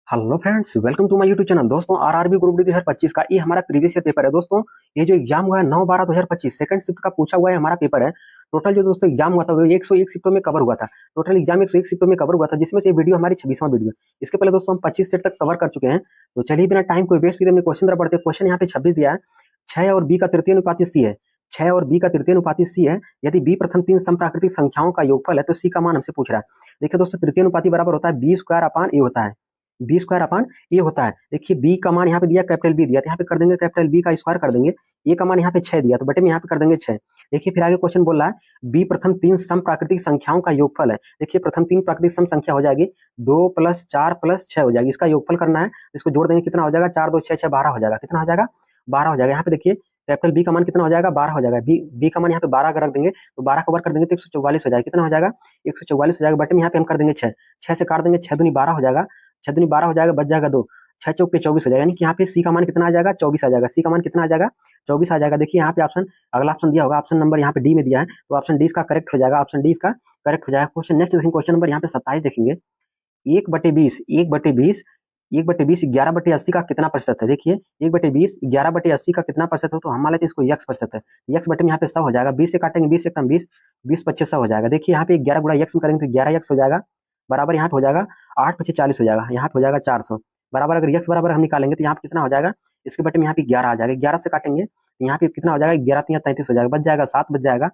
Hello friends, welcome to my YouTube channel. दोस्तों, RRB group D 2025 का ये हमारा प्रीवियस ईयर पेपर है। दोस्तों, ये जो एग्जाम हुआ है 9/12/2025 सेकंड शिफ्ट का पूछा हुआ है हमारा पेपर है। टोटल जो दोस्तों एग्जाम हुआ था वो 101 शिफ्टों में कवर हुआ था। टोटल एग्जाम 101 शिफ्टों में कवर हुआ था, जिसमें से ये वीडियो हमारी 26वां वीडियो। इसके पहले दोस्तों हम 25 सेट तक कवर कर चुके हैं। तो चलिए बिना टाइम को वेस्ट किए अपने क्वेश्चन तरफ बढ़ते हैं। क्वेश्चन यहाँ पे 26 दिया है। 6 और बी का तृतीय अनुपाती सी है। 6 और बी का तृतीय अनुपाती सी है। यदि बी प्रथम 3 समप्राकृतिक संख्याओं का योगफल है तो सी का मान हमसे पूछ रहा है। देखिए दोस्तों, तृतीय अनुपाती बराबर होता है बी स्क्वायर अपान ए होता है। बी स्क्वायर अपान ए होता है। देखिए बी का मान यहाँ पे दिया, कैपिटल बी दिया, तो यहाँ पे कर देंगे कैपिटल बी का स्क्वायर कर देंगे। ए का मान यहाँ पे 6 दिया, तो बटे में यहाँ पे कर देंगे 6। देखिए फिर आगे क्वेश्चन बोल रहा है बी प्रथम 3 सम प्राकृतिक संख्याओं का योगफल है। देखिए प्रथम 3 प्राकृतिक सम संख्या हो जाएगी 2 + 4 + 6 हो जाएगी। इसका योगफल करना है, इसको जोड़ देंगे, कितना हो जाएगा 4 2 6 6 12 हो जाएगा। कितना हो जाएगा 12 हो जाएगा। यहाँ पे देखिए कैपिटल बी का मान कितना हो जाएगा 12 हो जाएगा। बी का मान यहाँ पे 12 अगर रख देंगे तो 12 का वर्ग कर देंगे तो 144 हो जाएगा। कितना हो जाएगा 144 हो जाएगा। बटे में यहाँ पे हम कर देंगे 6। 6 से काट देंगे, 6 दूनी 12 हो जाएगा। 6 दूनी 12 हो जाएगा, बच जाएगा 2। 6 चौके 24 हो जाएगा। यानी कि यहाँ पे सी का मान कितना आ जाएगा 24 आ जाएगा। सी का मान कितना आ जाएगा 24 आ जाएगा। देखिए यहाँ पे ऑप्शन, अगला ऑप्शन दिया होगा, ऑप्शन नंबर यहाँ पे डी में दिया है, तो ऑप्शन डी इसका करेक्ट हो जाएगा। ऑप्शन डी इसका करेक्ट हो जाएगा। क्वेश्चन नेक्स्ट देखेंगे, क्वेश्चन नंबर यहाँ पे 27 देखेंगे। 1/20 1/20 1/20 11/80 का कितना प्रतिशत है। देखिए 1/20 11/80 का कितना प्रतिशत हो, तो हम मान लेते हैं इसको यक्स प्रतिशत है। यक्स बटे में यहाँ पे 100 हो जाएगा। 20 से काटेंगे, 20 से कम 20, 20 25 100 हो जाएगा। देखिए यहाँ पे 11 गुणा यक्स में करेंगे तो 11 यक्स हो जाएगा। बराबर यहाँ पे हो जाएगा 8 × 40 हो जाएगा। यहाँ पे हो जाएगा 400। बराबर अगर यक्स बराबर हम निकालेंगे तो यहाँ पे कितना हो जाएगा, इसके बटे में यहाँ पे 11 आ जाएगा। 11 से काटेंगे तो यहाँ पे कितना हो जाएगा 11 × 3 = 33 हो जाएगा। बच जाएगा 7, बच जाएगा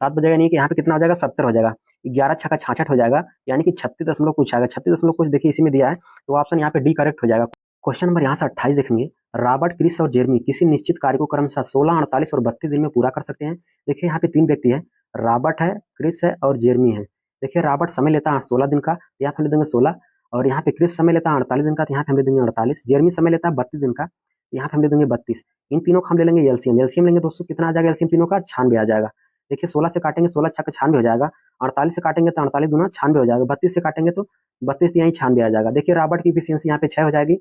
7 बजेगा। नहीं कि यहाँ पे कितना हो जाएगा 70 हो जाएगा। 11 छक्का 66 हो जाएगा, यानी कि 36 दशमलव कुछ आएगा। 36 दशमलव कुछ देखिए इसी में दिया है, तो ऑप्शन यहाँ पे डी करेक्ट हो जाएगा। क्वेश्चन नंबर यहाँ से 28 देखेंगे। रॉबर्ट, क्रिस और जेरमी किसी निश्चित कार्य को क्रमशः 16, 48 और 32 दिन में पूरा कर सकते हैं। देखिए यहाँ पे 3 व्यक्ति है, रॉबर्ट है, क्रिस है और जेरमी है। देखिए रॉबर्ट समय लेता है 16 दिन का, यहाँ पे हम देंगे 16। और यहाँ पे क्रिस समय लेता है 48 दिन का, तो यहाँ पे हम देंगे 48। जेरमी समय लेता है 32 दिन का, तो यहाँ पे हम देंगे 32। इन तीनों का हम ले लेंगे एलसीएम। एलसीएम लेंगे दोस्तों, कितना आ जाएगा एलसीएम तीनों का 96 आ जाएगा। देखिए 16 से काटेंगे, 16 छक्का 96 हो जाएगा। 48 से काटेंगे तो 48 दूना 96 हो जाएगा। 32 से काटेंगे तो 32 यहीं 96 आ जाएगा। देखिए रॉबर्ट की इफिशियंसी यहाँ पे 6 हो जाएगी,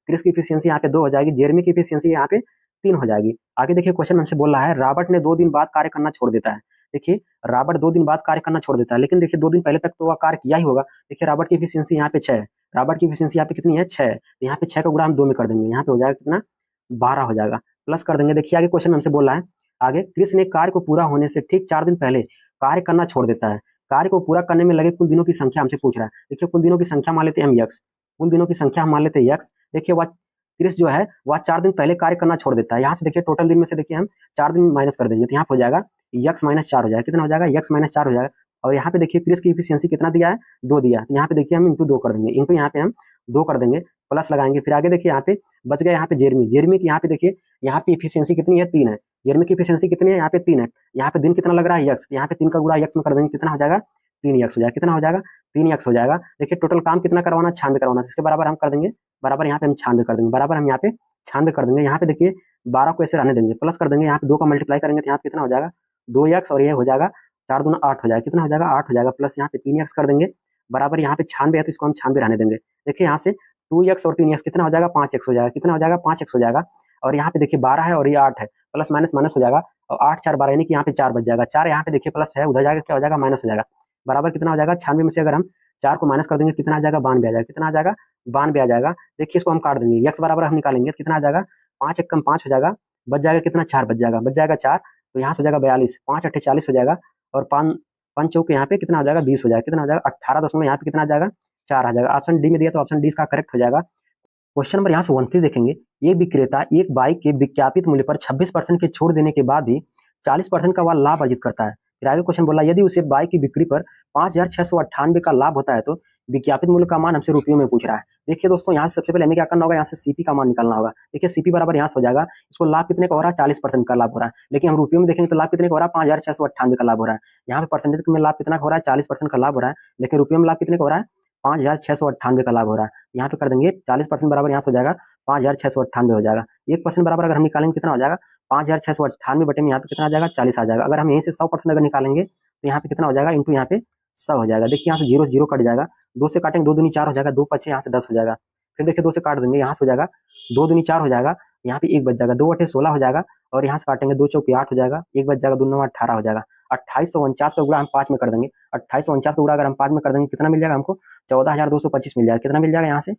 क्रिस की इफिशियंसी यहाँ पे 2 हो जाएगी, जेरमी की इफिशियंसी यहाँ पे 3 हो जाएगी। आगे देखिए क्वेश्चन हमसे बोल रहा है रॉबर्ट ने 2 दिन बाद कार्य करना छोड़ देता है। देखिए रॉबर्ट 2 दिन बाद कार्य करना छोड़ देता है, लेकिन देखिए 2 दिन पहले तक तो वह कार्य किया ही होगा। देखिए रॉबर्ट की इफिशियंसी यहाँ पे 6 है। रॉबर्ट की इफिशियंसी यहाँ पे कितनी है 6 है, तो यहाँ पे 6 का गुणा हम 2 में कर देंगे, यहाँ पे हो जाएगा कितना 12 हो जाएगा। प्लस कर देंगे। देखिए आगे क्वेश्चन हमसे बोल रहा है, आगे क्रिस ने कार्य को पूरा होने से ठीक 4 दिन पहले कार्य करना छोड़ देता है। कार्य को पूरा करने में लगे कुल दिनों की संख्या हमसे पूछ रहा है। देखिए कुल दिनों की संख्या मान लेते हैं हम यक्स। कुल दिनों की संख्या हम मान लेते हैं यक्स। देखिए वह क्रिस जो है वह 4 दिन पहले कार्य करना छोड़ देता है। यहाँ से देखिए टोटल दिन में से देखिए हम 4 दिन माइनस कर देंगे, तो यहाँ पे हो जाएगा यक्स - 4 हो जाएगा। कितना हो जाएगा यक्स - 4 हो जाएगा। और यहाँ पे देखिए क्रिस की इफिशियंसी कितना दिया है 2 दिया है, तो यहाँ पे देखिए हम इंटू 2 कर देंगे। इंटू यहाँ पे हम 2 कर देंगे, प्लस लगाएंगे। फिर आगे देखिए यहाँ पे बच गया यहाँ पे जेरमी। जेरमी की यहाँ पे देखिए यहाँ पे इफिशियंसी कितनी है 3 है। जेरमी की इफिशियंसी कितनी है यहाँ पे 3 है। यहाँ पे दिन कितना लग रहा है यक्स, यहाँ पे 3 का गुणा यक्स में कर देंगे, कितना हो जाएगा 3 यक्स हो जाएगा। कितना हो जाएगा 3 यक्स हो जाएगा। देखिए टोटल काम कितना करवाना 96 करवाना, इसके बराबर हम कर देंगे, बराबर यहाँ पे हम 96 कर देंगे, बराबर हम यहाँ पे 96 कर देंगे। यहाँ पे देखिए 12 को ऐसे रहने देंगे, प्लस कर देंगे, यहाँ पे 2 का मल्टीप्लाई करेंगे तो यहाँ पे कितना हो जाएगा 2 यक्स, और ये हो जाएगा 4 दूना 8 हो जाएगा। कितना हो जाएगा 8 हो जाएगा। प्लस यहाँ पे 3 यक्स कर देंगे, बराबर यहाँ पे 96 है तो इसको हम 96 रहने देंगे। देखिए यहाँ से 2 यक्स और 3 यक्स कितना हो जाएगा 5 यक्स हो जाएगा। कितना हो जाएगा 5 यक्स हो जाएगा। और यहाँ पे देखिए 12 है और ये 8 है, प्लस माइनस माइनस हो जाएगा, और 8 4 12 यानी कि यहाँ पे 4 बच जाएगा। 4 यहाँ पे देखिए प्लस है, उधर जाएगा क्या हो जाएगा माइनस हो जाएगा। बराबर कितना हो जाएगा 96 में से अगर हम 4 को माइनस कर देंगे कितना आ जाएगा 92 आ जाएगा। कितना आ जाएगा 92 आ जाएगा। देखिए इसको हम काट देंगे, यक्स बराबर हम निकालेंगे तो कितना आ जाएगा 5 एक कम 5 हो जाएगा। बच जाएगा कितना 4 बच जाएगा, बच जाएगा 4, तो यहाँ से हो जाएगा 42, 5 8 40 हो जाएगा। और 5 चौक यहाँ पे कितना आ जाएगा 20 हो जाएगा। कितना हो जाएगा 18 दशमलव यहाँ पे कितना आ जाएगा 4 आ जाएगा। ऑप्शन डी में दिया तो ऑप्शन डी इसका करेक्ट हो जाएगा। क्वेश्चन नंबर यहाँ से 29 देखेंगे। एक विक्रेता एक बाइक के विज्ञापित मूल्य पर 26% की छूट देने के बाद भी 40% का वह लाभ अर्जित करता है। फिर आगे क्वेश्चन बोला यदि उसे बाइक की बिक्री पर 5,698 का लाभ होता है तो विज्ञापित मूल्य का मान हमसे रुपयों में पूछ रहा है। देखिए दोस्तों यहाँ से सबसे पहले हमें क्या करना होगा, यहाँ से सीपी का मान निकालना होगा। देखिए सीपी बराबर यहाँ से हो जाएगा, इसको लाभ कितने का हो रहा है 40% का लाभ हो रहा है, लेकिन हम रुपयों में देखेंगे तो लाभ कितने का हो रहा है 5,698 का लाभ हो रहा है। यहाँ पे परसेंटेज में लाभ कितना हो रहा है 40% का लाभ हो रहा है, लेकिन रुपयों में लाभ कितने का हो रहा है 5,698 का लाभ हो रहा है। यहाँ पे कर देंगे 40% बराबर यहाँ से हो जाएगा 5,698 हो जाएगा। 1% बराबर अगर हम निकालेंगे कितना हो जाएगा 5,698 बटे में यहाँ पे कितना आ जाएगा 40 आ जाएगा। अगर हम यहीं से 100% अगर निकालेंगे तो यहाँ पे कितना हो जाएगा इंटू यहाँ पे 100 हो जाएगा। देखिए यहाँ से 0 0 कट जाएगा, 2 से काटेंगे 2 दूनी 4 हो जाएगा, 2 पचे यहाँ से 10 हो जाएगा। फिर देखिए 2 से काट देंगे, यहाँ से हो जाएगा 2 दूनी 4 हो जाएगा, यहाँ पे 1 बच जाएगा, 2 बटे 16 हो जाएगा। और यहाँ से काटेंगे 2 चौके 8 हो जाएगा, 1 बच जाएगा, 2 9 18 हो जाएगा। 2849 का गुणा हम 5 में कर देंगे, 2849 का गुणा अगर हम 5 में कर देंगे कितना मिल जाएगा हमको 14,225 मिल जाएगा। कितना मिल जाएगा यहाँ से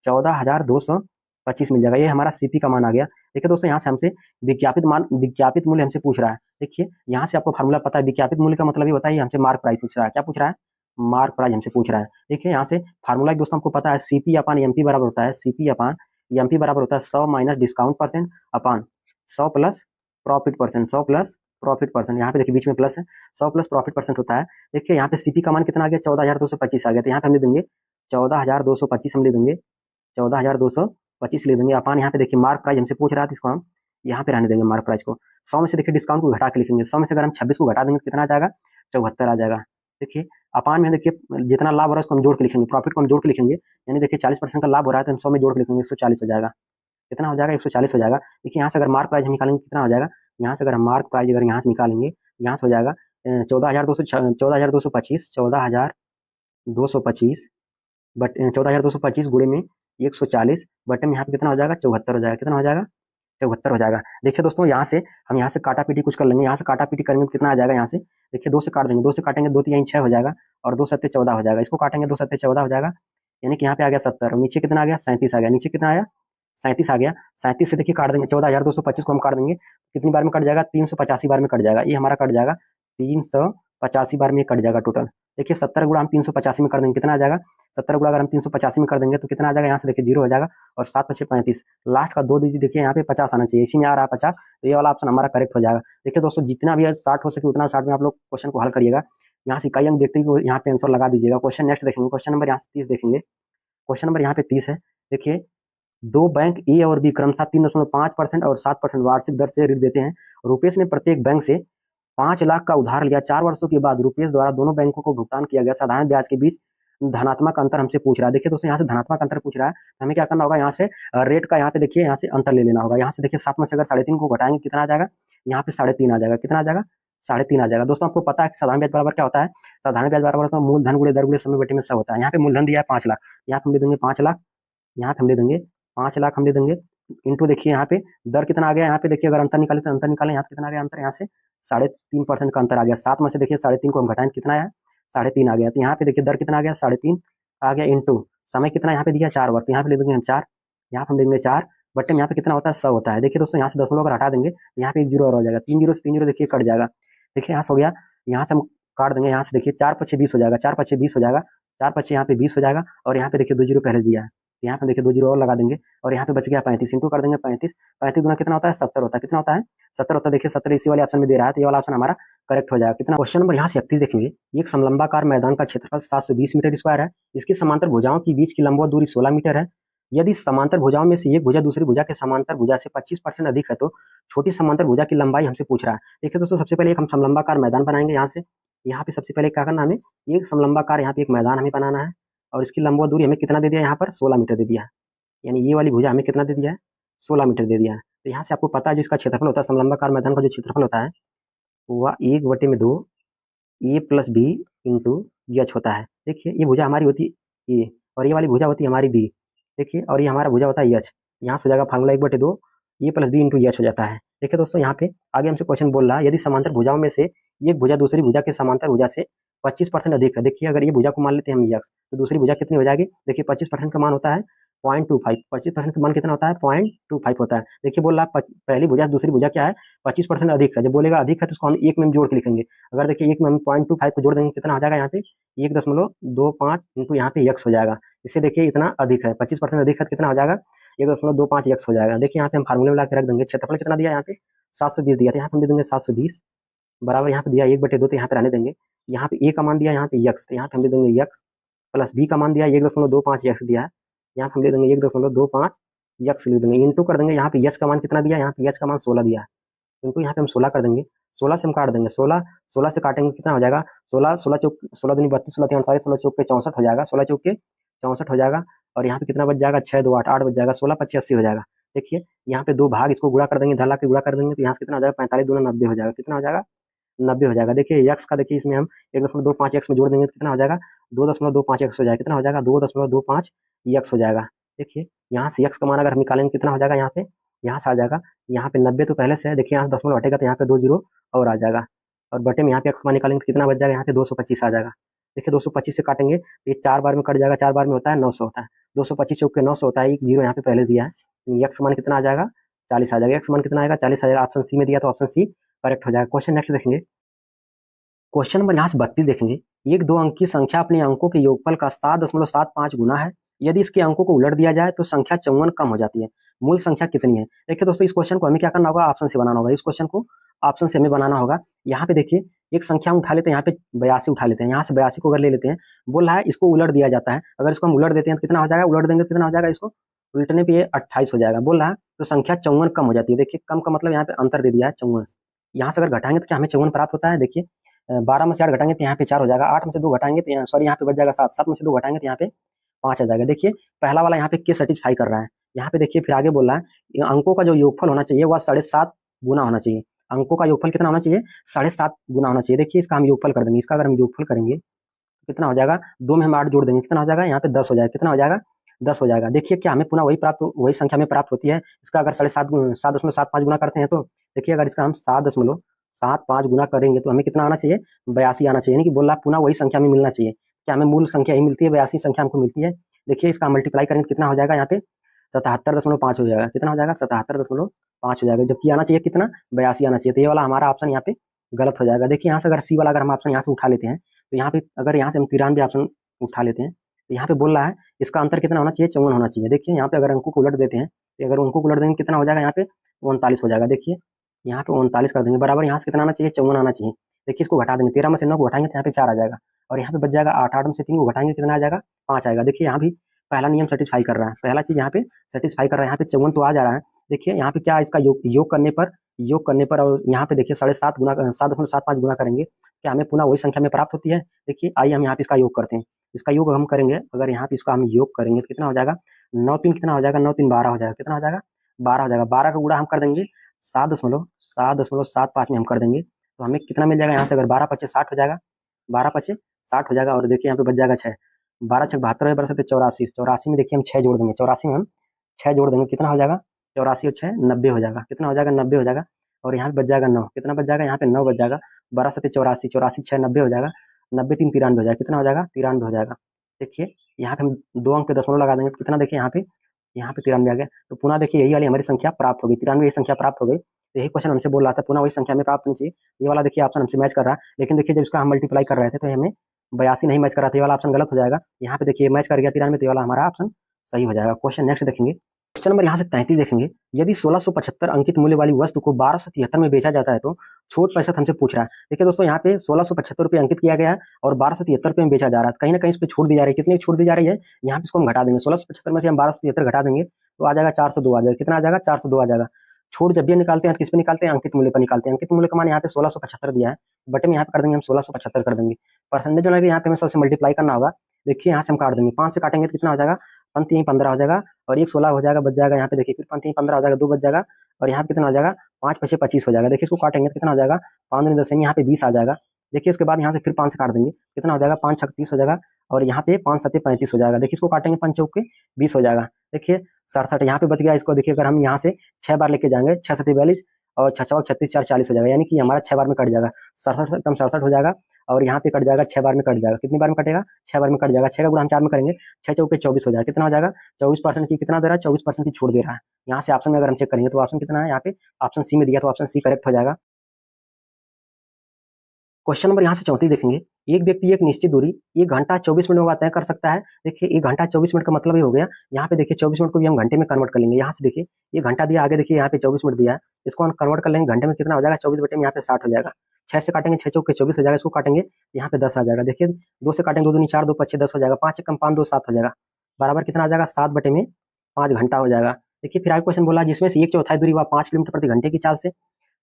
14,225 मिल जाएगा। ये हमारा सीपी का मान आ गया। देखिए दोस्तों, यहाँ से हमसे विज्ञापित मूल्य हमसे पूछ रहा है। देखिए यहाँ से आपको फार्मूला पता है, विज्ञापित मूल्य का मतलब ये होता है, हमसे मार्क प्राइस पूछ रहा है। क्या पूछ रहा है? मार्क प्राइस हमसे पूछ रहा है। देखिए यहाँ से फार्मूला दोस्तों हमको पता है, सीपी अपान एमपी बराबर होता है, सीपी अपान एमपी बराबर होता है 100 माइनस डिस्काउंट परसेंट अपान 100 plus profit percent, 100 plus profit percent. यहाँ पे देखिए बीच में प्लस है, 100 प्लस प्रॉफिट परसेंट होता है। देखिए यहाँ पे सीपी का मान कितना आ गया? 14,225 आ गया। तो यहाँ पे हम ले देंगे 14,225, हम ले देंगे 14,225 ले देंगे अपान। यहाँ पे देखिए मार्क प्राइस हमसे पूछ रहा था, इसको हम यहाँ पे रहने देंगे मार्क प्राइस को। 100 में से देखिए डिस्काउंट को घटा के लिखेंगे। 100 में से अगर हम 26 को घटा देंगे तो कितना आ जाएगा? 74 आ जाएगा। देखिए अपान में देखिए जितना लाभ हो रहा है उसको हम जोड़ के लिखेंगे, प्रॉफिट को हम जोड़ के लिखेंगे। यानी देखिए 40% का लाभ हो रहा है तो हम 100 में जोड़ के लिखेंगे, 140 हो जाएगा। कितना हो जाएगा? 140 हो जाएगा। देखिए यहाँ से अगर मार्क प्राइस हम निकालेंगे कितना हो जाएगा? यहाँ से अगर हम मार्क प्राइस अगर यहाँ से निकालेंगे, यहाँ से हो जाएगा 14,225 बट 14,225 गुणे में 140 बटे में यहाँ पे कितना हो जाएगा? 74 हो जाएगा। कितना हो जाएगा? 74 हो जाएगा। देखिए दोस्तों यहाँ से हम यहाँ से काटा पीटी कुछ कर लेंगे। यहाँ से काटा पीटी करेंगे तो कितना आ जाएगा? यहाँ से देखिए 2 से काट देंगे, 2 से काटेंगे 2 3 6 हो जाएगा और 2 सत्ते 14 हो जाएगा। इसको काटेंगे 2 सत्ते 14 हो जाएगा, यानी कि यहाँ पे आ गया 70 और नीचे कितना आ गया? 37 आ गया। नीचे कितना आया? 37 आ गया। 37 से देखिए काट देंगे 14,225 को हम काट देंगे, कितनी बार में कट जाएगा? 385 बार में कट जाएगा। ये हमारा कट जाएगा 385 बार में कट जाएगा टोटल। देखिए 70 गुणा हम 385 में कर देंगे, कितना आ जाएगा? 70 गुणा अगर हम 385 में कर देंगे तो कितना आ जाएगा? यहाँ से देखिए 0 हो जाएगा और 7 5 35, लास्ट का 2 डिजिट देखिए यहाँ पे 50 आना चाहिए, इसी में आ रहा है 50, तो ये वाला ऑप्शन हमारा करेक्ट हो जाएगा। देखिए दोस्तों जितना भी 60 हो सके उतना 60 में आप लोग क्वेश्चन को हल करिएगा। यहाँ से इकाई अंक देखते ही यहाँ पे आंसर लगा दीजिएगा। क्वेश्चन नेक्स्ट देखेंगे, क्वेश्चन नंबर यहाँ से 30 देखेंगे। क्वेश्चन नंबर यहाँ पे 30 है। देखिए दो बैंक ए और बी क्रमशः 3.5% और 7% वार्षिक दर से ऋण देते हैं। रुपेश ने प्रत्येक बैंक से 5 लाख का उधार लिया। 4 वर्षों के बाद रुपेश द्वारा दोनों बैंकों को भुगतान किया गया साधारण ब्याज के बीच धनात्मक अंतर हमसे पूछ रहा है। देखिए दोस्तों यहाँ से धनात्मक अंतर पूछ रहा है, हमें क्या करना होगा? यहाँ से रेट का यहाँ पे देखिए यहाँ से अंतर ले लेना होगा। यहाँ से देखिए 7 में से अगर 3.5 को घटाएंगे कितना आ जाएगा? यहाँ पे 3.5 आ जाएगा। कितना आ जाएगा? 3.5 आ जाएगा। दोस्तों आपको पता है कि साधारण ब्याज बराबर क्या होता है? साधारण ब्याज बराबर होता है मूलधन गुणे दर गुणे समय बटे में सब होता है। यहाँ पे मूलधन दिया है 5 लाख, यहाँ पे हम दे देंगे 5 लाख, यहाँ पे हम दे देंगे 5 लाख, हम दे देंगे इंटू देखिए यहाँ पे दर कितना आ गया? यहाँ पे देखिए अगर अंतर निकाले तो अंतर निकाले, यहाँ पे कितना आ गया अंतर? यहाँ से 3.5% का अंतर आ गया। 7 में से देखिए 3.5 को हम घटाएं कितना आया? 3.5 आ गया। तो यहाँ पे देखिए दर कितना आ गया? 3.5 आ गया इंटू समय कितना यहाँ पे दिया? 4 वर्ष, यहाँ पे ले देंगे हम 4, यहाँ पे हम देंगे 4 बटे में यहाँ पे कितना होता है? 100 होता है। देखिए दोस्तों यहाँ से दशमलव अगर हटा देंगे तो यहाँ पे 1 जीरो और हो जाएगा, 3 जीरो से 3 जीरो देखिए कट जाएगा। देखिए यहाँ से हो गया, यहाँ से हम काट देंगे। यहाँ से देखिए 4 पच्चे 20 हो जाएगा, 4 पच्चे 20 हो जाएगा, 4 पच्चे यहाँ पे 20 हो जाएगा और यहाँ पे देखिए 2 जीरो पहले दिया है, यहाँ पे देखिए 2 जीरो और लगा देंगे और यहाँ पे बच गया 35, इंटू कर देंगे 35, 35 गुना कितना होता है? 70 होता है। कितना होता है? 70 होता है। देखिए 70 इसी वाले ऑप्शन में दे रहा है, तो ये वाला ऑप्शन हमारा करेक्ट हो जाएगा। कितना? क्वेश्चन नंबर यहाँ से 31 देखेंगे। एक समलंबाकार मैदान का क्षेत्रफल 720 मीटर स्क्वायर है। इसकी समांतर भुजाओं के बीच की लंबवत दूरी 16 मीटर है। यदि समांतर भुजाओं में से एक भुजा दूसरी भुजा के समांतर भुजा से 25% अधिक है तो छोटी समांतर भुजा की लंबाई हमसे पूछ रहा है। देखिए दोस्तों सबसे पहले एक हम समलंबाकार मैदान बनाएंगे। यहाँ पे सबसे पहले क्या करना है? हमें एक समलंबाकार यहाँ पे एक मैदान हमें बनाना है और इसकी लंबवत दूरी हमें कितना दे दिया? यहाँ पर 16 मीटर दे दिया है। यानी ये वाली भुजा हमें कितना दे दिया है? 16 मीटर दे दिया है। तो यहाँ से आपको पता है जो इसका क्षेत्रफल होता है, समलंबाकार मैदान का जो क्षेत्रफल होता है वह 1/2 ए प्लस बी इंटू एच होता है। देखिए ये भुजा हमारी होती है ए और ये वाली भुजा होती है हमारी बी। देखिए और ये हमारा भुजा होता है एच। यहाँ से हो जाएगा फार्मूला 1/2 ए प्लस बी इंटू एच हो जाता है। देखिए दोस्तों यहाँ पे आगे हमसे क्वेश्चन बोल रहा है, यदि समांतर भुजाओं में से एक भुजा दूसरी भुजा के समांतर भुजा से 25% अधिक है। देखिए अगर ये भुजा को मान लेते हैं हम एक्स, तो दूसरी भुजा कितनी हो जाएगी? देखिए 25% का मान होता है 0.25, 25% का मान कितना होता है? 0.25 होता है। देखिए बोल रहा है पहली भुजा दूसरी भुजा क्या है? 25% अधिक है। जब बोलेगा अधिक है तो उसको हम एक में जोड़ के लिखेंगे। अगर देखिए एक में हम 0.25 को जोड़ देंगे कितना हो जाएगा? यहाँ पे 1.25 इंटू यहाँ पे एक्स हो जाएगा। इससे देखिए इतना अधिक है, 25% अधिक है तो कितना हो जाएगा? 1.25 एक्स हो जाएगा। देखिए यहाँ पे हम फार्मूले में ला के रख देंगे। क्षेत्रफल कितना दिया? यहाँ पे 720 दिया था, यहाँ पे हम दे देंगे 720 बराबर यहाँ पे दिया 1/2, तो यहाँ पे रहने देंगे। यहाँ पे ए का मान दिया, यहाँ पे एक्स, तो यहाँ पे हम दे देंगे एक्स प्लस बी का मान दिया 1.25 एक्स दिया है, यहाँ पे हम दे देंगे 1.25 एक्स लिख देंगे, इंटू कर देंगे। यहाँ पे एच का मान कितना दिया? यहाँ पे एच का मान 16 दिया है, इंटू यहाँ पे हम 16 कर देंगे। 16 से हम काट देंगे, 16 से काटेंगे कितना हो जाएगा? 16 चौक 16 दूनी 32, 16 38, 16 चौक पे 64 हो जाएगा, 16 चौक के 64 हो जाएगा और यहाँ पे कितना बच जाएगा? 6 2 8 8 बच जाएगा, 16 25 80 हो जाएगा। देखिए यहाँ पे 2 भाग इसको गुणा कर देंगे, धला के गुणा कर देंगे तो यहाँ से कितना हो जाएगा? 45 दूना 90 हो जाएगा। कितना हो जाएगा? 90 हो जाएगा। देखिए एक्स का देखिए इसमें हम 1.25 एक्स में जोड़ देंगे तो कितना हो जाएगा? 2.25 एक्स हो जाएगा। कितना हो जाएगा? 2.25 एक्स हो जाएगा। देखिए यहाँ से एक्स का मान अगर हम निकालेंगे कितना हो जाएगा? यहाँ से आ जाएगा, यहाँ पे 90 तो पहले से है। देखिए यहाँ से दशमलव हटेगा तो यहाँ पे 2 जीरो और आ जाएगा और बटे में यहाँ पे एक्स का मान निकालेंगे तो कितना बच जाएगा? यहाँ पे 225 आ जाएगा। देखिए 225 से काटेंगे तो ये 4 बार में कट जाएगा, 4 बार में होता है 900 होता है, 225 चौक के 900 होता है, एक जीरो यहाँ पे पहले दिया है। एक्स मान कितना आ जाएगा 40 आ जाएगा। एक्स मान कितना आएगा 40 आ जाएगा। ऑप्शन सी में दिया तो ऑप्शन सी करेक्ट हो जाएगा। क्वेश्चन नेक्स्ट देखेंगे। क्वेश्चन नंबर यहाँ से 32 देखेंगे। एक दो अंक की संख्या अपने अंकों के योगफल का 7.75 गुना है। यदि इसके अंकों को उलट दिया जाए तो संख्या 54 कम हो जाती है। मूल संख्या कितनी है? देखिए दोस्तों, इस क्वेश्चन को हमें क्या करना होगा, ऑप्शन से बनाना होगा। इस क्वेश्चन को ऑप्शन से हमें बनाना होगा। यहाँ पे देखिए एक संख्या उठा लेते हैं, यहाँ पे 82 उठा लेते हैं। यहाँ से 82 को अगर ले लेते हैं, बोल रहा है इसको उलट दिया जाता है। अगर इसको हम उलट देते हैं तो कितना हो जाएगा, उलट देंगे तो कितना हो जाएगा, इसको उलटने पे ये 28 हो जाएगा। बोल रहा है तो संख्या 54 कम हो जाती है। देखिए कम का मतलब यहाँ पे अंतर दे दिया है 54। यहाँ से अगर घटाएंगे तो क्या हमें 54 प्राप्त होता है। देखिए 12 में से 8 घटाएंगे तो यहाँ पे 4 हो जाएगा। 8 में से 2 घटाएंगे तो यहाँ पे बच जाएगा 7। 7 में से 2 घटाएंगे तो यहाँ पे 5 आ जाएगा। देखिए पहला वाला यहाँ पे के सेटिस्फाई कर रहा है। यहाँ पे देखिए फिर आगे बोल रहा है अंकों का जो योगफल होना चाहिए वह 7.5 गुना होना चाहिए। अंकों का योगफल कितना होना चाहिए, 7.5 गुना होना चाहिए। देखिए इसका हम योगफल कर देंगे। इसका अगर हम योगफल करेंगे तो कितना हो जाएगा, 2 में हम 8 जोड़ देंगे, कितना हो जाएगा, यहाँ पे 10 हो जाएगा। कितना हो जाएगा, 10 हो जाएगा। देखिए क्या हमें पुनः वही संख्या में प्राप्त होती है। इसका अगर 7.75 गुना करते हैं तो देखिए अगर इसका हम 7.75 गुना करेंगे तो हमें कितना आना चाहिए, 82 आना चाहिए। यानी कि बोल रहा पुनः वही संख्या में मिलना चाहिए। क्या हमें मूल संख्या ही मिलती है, 82 संख्या हमको मिलती है। देखिए इसका मल्टीप्लाई करेंगे तो कितना हो जाएगा, यहाँ पे 77.5 हो जाएगा। कितना हो जाएगा, 77.5 हो जाएगा। जबकि आना चाहिए कितना, 82 आना चाहिए। तो ये वाला हमारा ऑप्शन यहाँ पे गलत हो जाएगा। देखिए यहाँ से अगर सी वाला अगर हम ऑप्शन यहाँ से उठा लेते हैं तो यहाँ पे अगर यहाँ से हम 93 ऑप्शन उठा लेते हैं तो यहाँ पे बोल रहा है इसका अंतर कितना होना चाहिए, 54 होना चाहिए। देखिए यहाँ पे अगर अंकों को उलट देते हैं तो अगर उनको उलट देंगे कितना हो जाएगा, यहाँ पे 39 हो जाएगा। देखिए यहाँ पे 39 कर देंगे बराबर, यहाँ से कितना आना चाहिए, 54 आना चाहिए। देखिए इसको घटा देंगे, 13 में से 9 को घटाएंगे तो यहाँ पे 4 आ जाएगा और यहाँ पे बच जाएगा 8। 8 में से 3 को घटाएंगे कितना आ जाएगा, 5 आएगा। देखिए यहाँ भी पहला नियम सेटिस्फाई कर रहा है, पहला चीज यहाँ पे सेटिस्फाई कर रहा है। यहाँ पे 54 तो आ जा रहा है। देखिए यहाँ पे क्या इसका योग करने पर और यहाँ पे देखिए 7.75 गुना करेंगे क्या हमें पुनः वही संख्या में प्राप्त होती है। देखिए आइए हम यहाँ पे इसका योग करते हैं। इसका योग हम करेंगे, अगर यहाँ पे इसका हम योग करेंगे तो कितना हो जाएगा, 9×3 कितना हो जाएगा, 9×3 12 हो जाएगा। कितना हो जाएगा, 12 हो जाएगा। 12 का गुणा हम कर देंगे 7.75 में हम कर देंगे तो हमें कितना मिल जाएगा, यहाँ से अगर 12 पच्चे 60 हो जाएगा, 12 पच्चे 60 हो जाएगा। और देखिए यहाँ पे बच जाएगा 6, 12 6 72 है, 84। 84 में देखिए हम 6 जोड़ देंगे, 84 में हम 6 जोड़ देंगे, कितना हो जाएगा, 84 और 6 90 हो जाएगा। कितना हो जाएगा, 90 हो जाएगा। और यहाँ पे बच जाएगा 9, कितना बच जाएगा, यहाँ पे 9 बच जाएगा। 12 7 84, 84 6 90 हो जाएगा। 90 3 93 हो जाएगा। कितना हो जाएगा, 93 हो जाएगा। देखिए यहाँ पे हम 2 अंक पे दशमलव लगा देंगे तो कितना, देखिए यहाँ पे 93 आ गया। तो पुनः देखिए यही वाली हमारी संख्या प्राप्त हो गई, 93 यही संख्या प्राप्त हो गई। तो यही क्वेश्चन हमसे बोल रहा था पुनः वही संख्या में प्राप्त होनी चाहिए। ये वाला देखिए ऑप्शन हमसे मैच कर रहा है, लेकिन देखिए जब इसका हम मल्टीप्लाई कर रहे थे तो हमें 82 नहीं मैच कर रहा था। ये वाला ऑप्शन गलत हो जाएगा। यहाँ पे देखिए मैच कर गया 93, तो ये वाला हमारा ऑप्शन सही हो जाएगा। क्वेश्चन नेक्स्ट देखेंगे। क्वेश्चन नंबर यहाँ से 33 देखेंगे। यदि 1675 अंकित मूल्य वाली वस्तु को 1273 में बेचा जाता है तो छूट प्रतिशत हमसे पूछ रहा है। देखिए दोस्तों यहाँ पे 1675 रुपये अंकित किया गया है और 1273 रुपये में बेचा जा रहा है। कहीं ना कहीं इस पर छूट दी जा रही है। कितनी छूट दी जा रही है, यहाँ पे इसको हम घटा देंगे। 1675 में से हम 1273 घटा देंगे तो आ जाएगा 402 आ जाएगा। कितना आ जाएगा, 402 आ जाएगा। छूट जब भी निकालते हैं तो किस पे निकालते हैं, अंकित मूल्य पर निकालते हैं। अंकित मूल्य का मान यहाँ पे 1675 दिया है, बटे में यहाँ पे कर देंगे हम 1675 कर देंगे। परसेंटेज जो है यहाँ पे हमें सबसे मल्टीप्लाई करना होगा। देखिए यहाँ से हम काट देंगे, 5 से काटेंगे तो कितना हो जाएगा, 5 3 15 हो जाएगा और 1 16 हो जाएगा, बच जाएगा। यहाँ पे देखिए फिर 5 3 15 हो जाएगा, 2 बच जाएगा और यहाँ पे कितना हो जाएगा, 5 5 25 हो जाएगा। देखिए इसको काटेंगे तो कितना हो जाएगा, 5 10 यहाँ पे 20 आ जाएगा। देखिए उसके बाद यहाँ से फिर 5 से काट देंगे, कितना हो जाएगा, 5 6 30 हो जाएगा और यहाँ पे 5 7 35 हो जाएगा। देखिए इसको काटेंगे 5 चौक के 20 हो जाएगा। देखिए 67 यहाँ पे बच गया। इसको देखिए अगर हम यहाँ से 6 बार लेके जाएंगे, 6 7 42 और 6 6 36 4 40 हो जाएगा। यानी कि हमारा 6 बार में कट जाएगा, 67 कम 67 हो जाएगा और यहाँ पे कट जाएगा 6 बार में कट जाएगा। कितनी बार में कटेगा, 6 बार में कट जाएगा। 6 का गुणा हम 4 में करेंगे, 6 चौके 24 हो जाएगा। कितना हो जाएगा, 24% की कितना दे रहा है, 24% की छूट दे रहा है। यहाँ से ऑप्शन में अगर हम चेक करेंगे तो ऑप्शन कितना है, यहाँ पे ऑप्शन सी में दिया तो ऑप्शन सी करेक्ट हो जाएगा। क्वेश्चन नंबर यहाँ से 34 देखेंगे। एक व्यक्ति एक निश्चित दूरी 1 घंटा 24 मिनट में तय कर सकता है। देखिए 1 घंटा 24 मिनट का मतलब ये हो गया। यहाँ पे देखिए 24 मिनट को भी हम घंटे में कन्वर्ट कर लेंगे। यहाँ से देखिए ये घंटा दिया, आगे देखिए यहाँ पे 24 मिनट दिया है, इसको हम कन्वर्ट कर लेंगे घंटे में। कितना हो जाएगा, 24 बटे में यहाँ पे 60 हो जाएगा। 6 से काटेंगे, 6 चौके 24 हो जाएगा। इसको काटेंगे यहाँ पे 10 आ जाएगा। देखिए 2 से काटेंगे, 2 दूनी 4 2 5 10 हो जाएगा। 5 कम 5 2 7 हो जाएगा, बराबर कितना आ जाएगा, 7 बटे में 5 घंटा हो जाएगा। देखिए फिर आगे क्वेश्चन बोला जिसमें से 1/4 दूरी वह 5 किलोमीटर प्रति घंटे की चाल से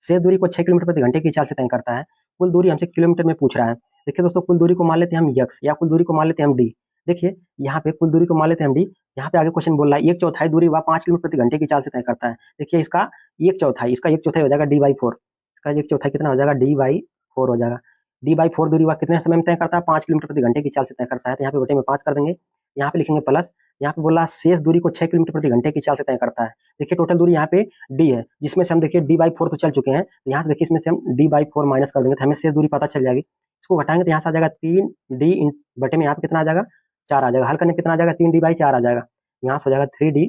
शेष दूरी को 6 किलोमीटर प्रति घंटे की चाल से तय करता है। कुल दूरी हमसे किलोमीटर में पूछ रहा है। देखिए दोस्तों कुल दूरी को मान लेते हैं हम x या कुल दूरी को मान लेते हैं हम d। देखिए यहाँ पे कुल दूरी को मान लेते हैं हम d। यहाँ पे आगे क्वेश्चन बोल रहा है 1/4 दूरी वह 5 किलोमीटर प्रति घंटे की चाल से तय करता है। देखिए इसका 1/4 हो जाएगा d/4। इसका 1/4 कितना हो जाएगा, d/4 हो जाएगा। d/4 दूरी वह कितने समय में तय करता है, 5 किलोमीटर प्रति घंटे की चाल से तय करता है। तो यहाँ पे बटे में 5 कर देंगे, यहाँ पे लिखेंगे प्लस। यहाँ पे बोल रहा है शेष दूरी को 6 किलोमीटर प्रति घंटे की चाल से तय करता है। देखिए टोटल दूरी यहाँ पे d है, जिसमें से हम देखिए d/4 तो चल चुके हैं। तो यहाँ से देखिए इसमें से हम d/4 माइनस कर देंगे तो हमें शेष दूरी पता चल जाएगी। इसको घटाएंगे तो यहाँ से आ जाएगा 3d बटे में यहाँ पे कितना आ जाएगा, 4 आ जाएगा। हल करने कितना आ जाएगा, 3d/4 आ जाएगा। यहाँ से हो जाएगा 3D/,